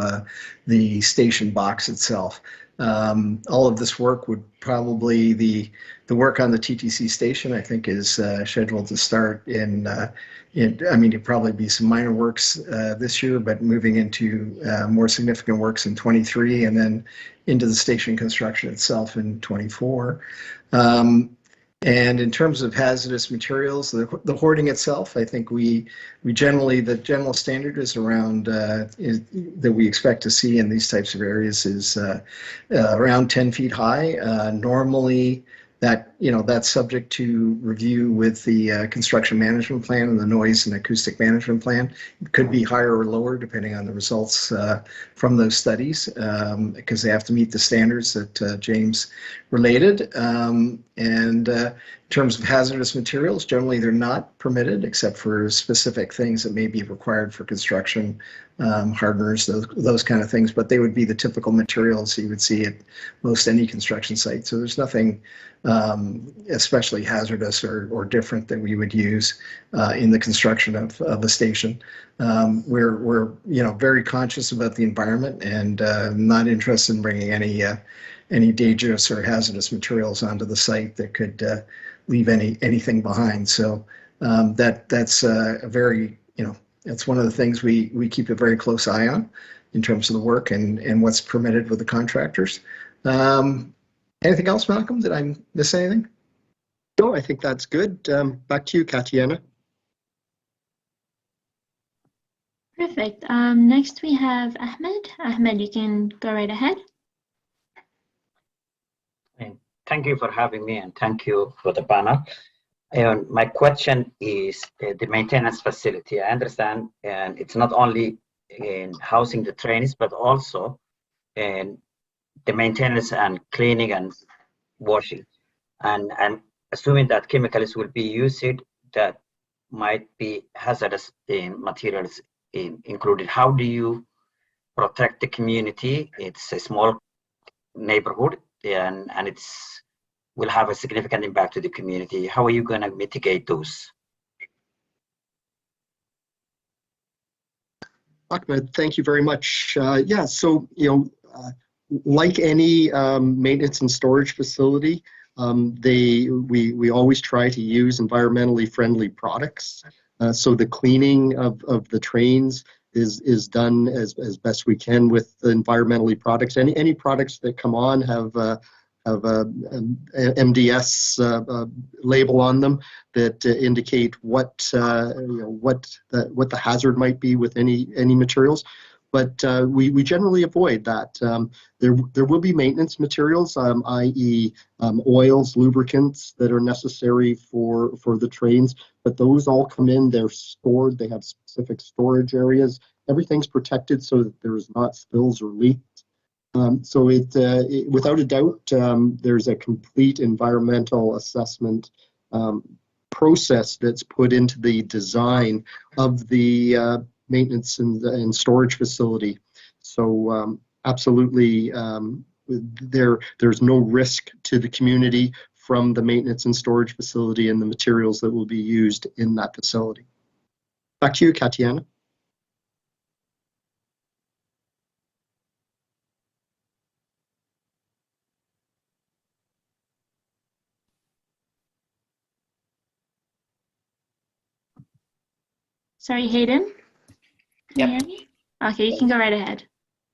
the station box itself. All of this work would probably, the work on the TTC station, I think, is scheduled to start it'd probably be some minor works this year, but moving into more significant works in 23, and then into the station construction itself in 24. And in terms of hazardous materials, the hoarding itself, I think the general standard is around, that we expect to see in these types of areas is around 10 feet high. Normally, that's subject to review with the construction management plan and the noise and acoustic management plan. It could be higher or lower depending on the results from those studies, because they have to meet the standards that James related. And in terms of hazardous materials, generally they're not permitted except for specific things that may be required for construction, hardeners, those kind of things, but they would be the typical materials you would see at most any construction site. So there's nothing especially hazardous or different that we would use in the construction of a station. We're very conscious about the environment and not interested in bringing any dangerous or hazardous materials onto the site that could leave anything behind. So that's a very, it's one of the things we keep a very close eye on in terms of the work and what's permitted with the contractors. Anything else, Malcolm? Did I miss anything? No, I think that's good. Back to you, Katiana. Perfect. Next we have Ahmed. Ahmed, you can go right ahead. Thank you for having me, and thank you for the panel. And my question is the maintenance facility. I understand, and it's not only in housing the trains, but also in the maintenance and cleaning and washing. And assuming that chemicals will be used that might be hazardous in materials included. How do you protect the community? It's a small neighborhood and it's will have a significant impact to the community. How are you going to mitigate those? Ahmed, thank you very much. Yeah, so like any maintenance and storage facility, we always try to use environmentally friendly products. So the cleaning of the trains is done as best we can with the environmentally products. Any products that come on have a MDS label on them that indicate what the hazard might be with any materials. But we generally avoid that. There will be maintenance materials, i.e. Oils, lubricants that are necessary for the trains, but those all come in, they're stored, they have specific storage areas. Everything's protected so that there's not spills or leaks. So without a doubt, there's a complete environmental assessment process that's put into the design of the maintenance and storage facility. So absolutely, there's no risk to the community from the maintenance and storage facility and the materials that will be used in that facility. Back to you, Katiana. Sorry, Hayden? Can you hear me? Okay, you can go right ahead.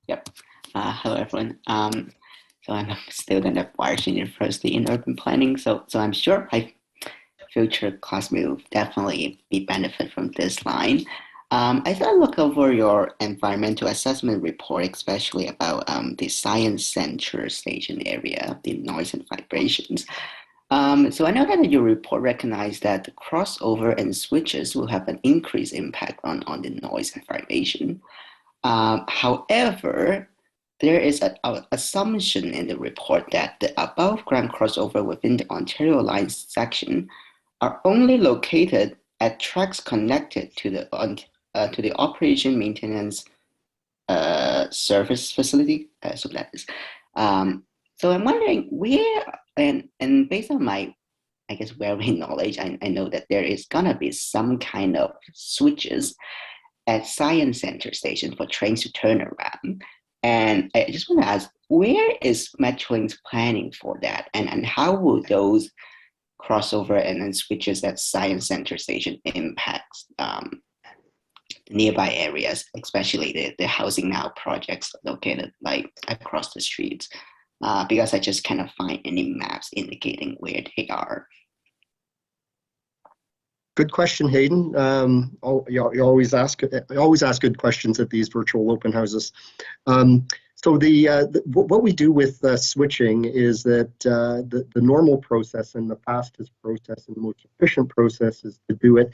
Yep. Hello, everyone. So I'm a student at Washington University in urban planning. So I'm sure my future classmate will definitely be benefit from this line. I thought I'd look over your environmental assessment report, especially about the science center station area, the noise and vibrations. So I know that your report recognized that the crossover and switches will have an increased impact on the noise and vibration. However, there is an assumption in the report that the above ground crossover within the Ontario line section are only located at tracks connected to the operation maintenance service facility. So that is. So I'm wondering where, and based on my, I guess, wearing knowledge, I know that there is gonna be some kind of switches at Science Center station for trains to turn around. And I just want to ask, where is Metrolinx planning for that? And how will those crossover and then switches at Science Center station impact nearby areas, especially the Housing Now projects located like across the streets? Because I just cannot find any maps indicating where they are. Good question, Hayden. You always ask good questions at these virtual open houses. So what we do with switching is that the normal process and the fastest process and the most efficient process is to do it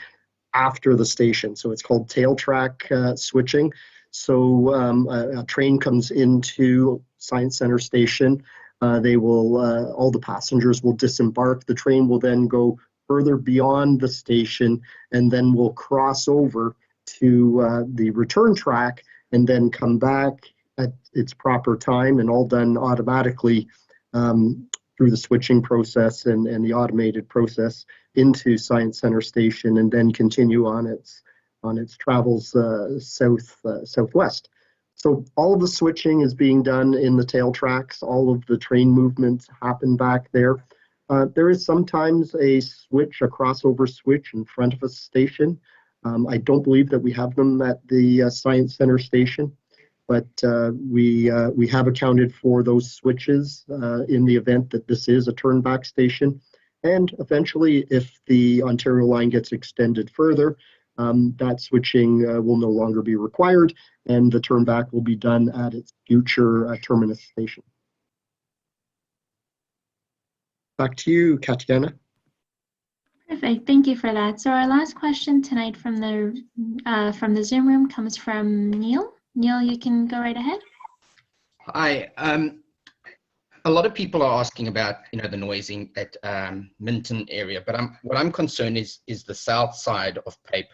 after the station. So it's called tail track switching. So a train comes into Science Center Station. All the passengers will disembark. The train will then go further beyond the station and then will cross over to the return track and then come back at its proper time, and all done automatically through the switching process and the automated process into Science Center Station, and then continue on its travels southwest. So all of the switching is being done in the tail tracks. All of the train movements happen back there. There is sometimes a crossover switch in front of a station. I don't believe that we have them at the Science Center Station, but we have accounted for those switches in the event that this is a turn-back station. And eventually, if the Ontario line gets extended further, that switching will no longer be required, and the turn-back will be done at its future terminus station. Back to you, Katiana. Perfect. Thank you for that. So our last question tonight from the Zoom room comes from Neil. Neil, you can go right ahead. Hi. A lot of people are asking about, the noising at Minton area, but what I'm concerned is the south side of Pape,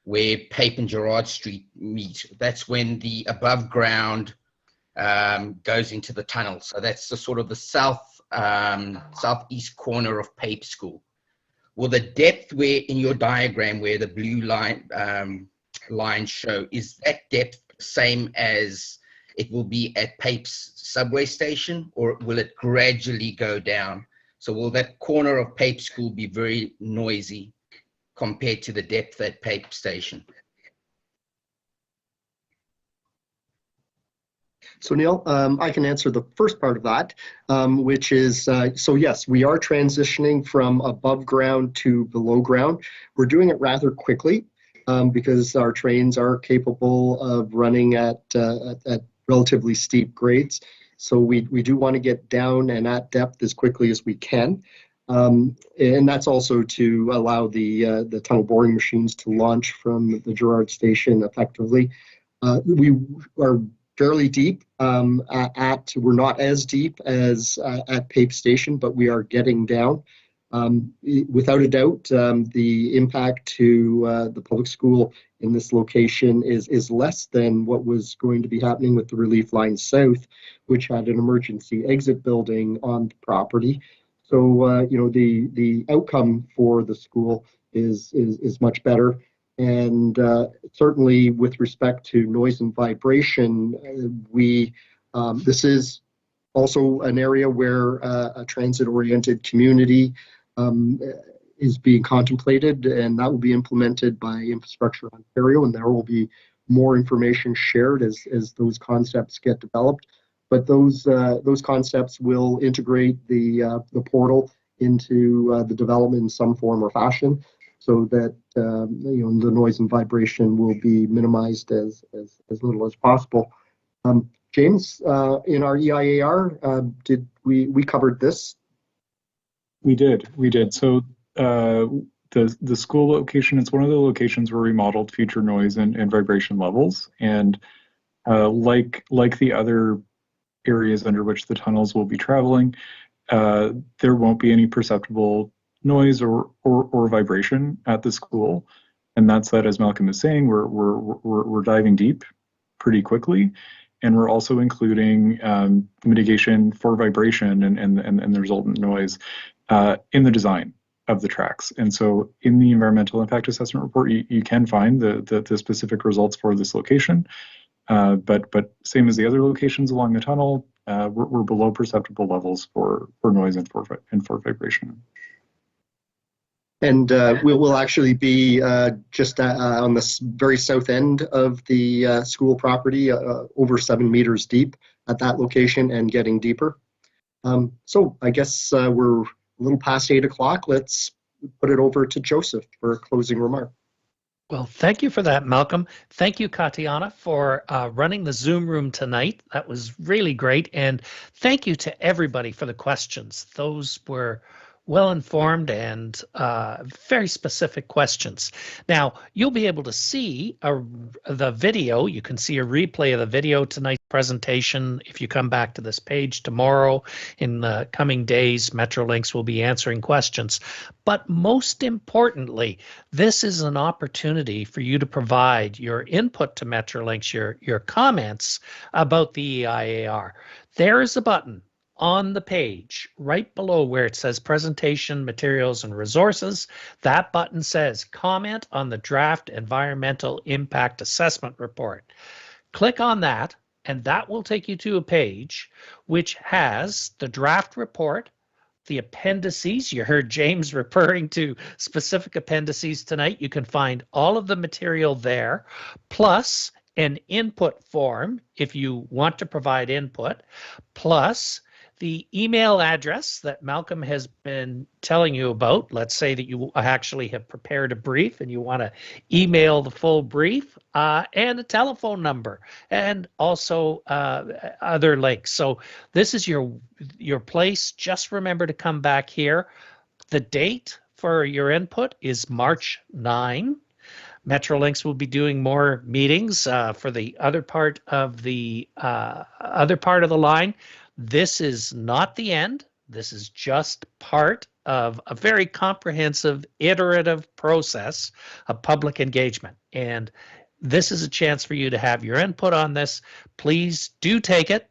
where Pape and Gerard Street meet. That's when the above ground goes into the tunnel. So that's the sort of the southeast corner of Pape School. Well, the depth where in your diagram where the blue lines show, is that depth same as it will be at Pape's subway station, or will it gradually go down? So will that corner of Pape School be very noisy compared to the depth at Pape Station? So Neil, I can answer the first part of that, which is, so yes, we are transitioning from above ground to below ground. We're doing it rather quickly because our trains are capable of running at relatively steep grades. So we do want to get down and at depth as quickly as we can. And that's also to allow the tunnel boring machines to launch from the Gerard Station effectively. We are fairly deep we're not as deep as at Pape Station, but we are getting down. Without a doubt, the impact to the public school in this location is less than what was going to be happening with the Relief Line South, which had an emergency exit building on the property. So, the outcome for the school is much better. And certainly with respect to noise and vibration, this is also an area where a transit-oriented community is being contemplated, and that will be implemented by Infrastructure Ontario, and there will be more information shared as those concepts get developed. But those concepts will integrate the portal into the development in some form or fashion, so that the noise and vibration will be minimized as little as possible. James, in our EIAR, did we covered this? We did. So the school location, it's one of the locations where we modeled future noise and vibration levels. And like the other areas under which the tunnels will be traveling, there won't be any perceptible noise or vibration at the school. And that's that, as Malcolm is saying, we're diving deep pretty quickly. And we're also including mitigation for vibration and the resultant noise in the design of the tracks. And so in the environmental impact assessment report, you can find the specific results for this location. But same as the other locations along the tunnel, we're below perceptible levels for noise and for vibration. And we'll actually be just on the very south end of the school property, over 7 meters deep at that location and getting deeper. So I guess we're a little past 8 o'clock. Let's put it over to Joseph for a closing remark. Well, thank you for that, Malcolm. Thank you, Katiana, for running the Zoom room tonight. That was really great. And thank you to everybody for the questions. Those were well-informed and very specific questions. Now, you'll be able to see the video. You can see a replay of the video tonight's presentation if you come back to this page tomorrow. In the coming days, Metrolinx will be answering questions. But most importantly, this is an opportunity for you to provide your input to Metrolinx, your comments about the EIAR. There is a button on the page right below where it says presentation, materials, and resources. That button says comment on the draft environmental impact assessment report. Click on that, and that will take you to a page which has the draft report, the appendices. You heard James referring to specific appendices tonight. You can find all of the material there, plus an input form if you want to provide input, plus the email address that Malcolm has been telling you about. Let's say that you actually have prepared a brief and you want to email the full brief, and a telephone number, and also other links. So this is your place. Just remember to come back here. The date for your input is March 9. Metrolinx will be doing more meetings for the other part of the line. This is not the end. This is just part of a very comprehensive, iterative process of public engagement. And this is a chance for you to have your input on this. Please do take it.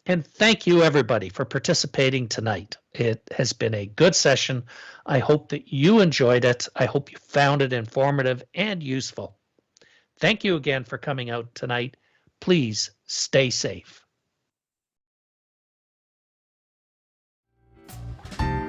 And thank you, everybody, for participating tonight. It has been a good session. I hope that you enjoyed it. I hope you found it informative and useful. Thank you again for coming out tonight. Please stay safe.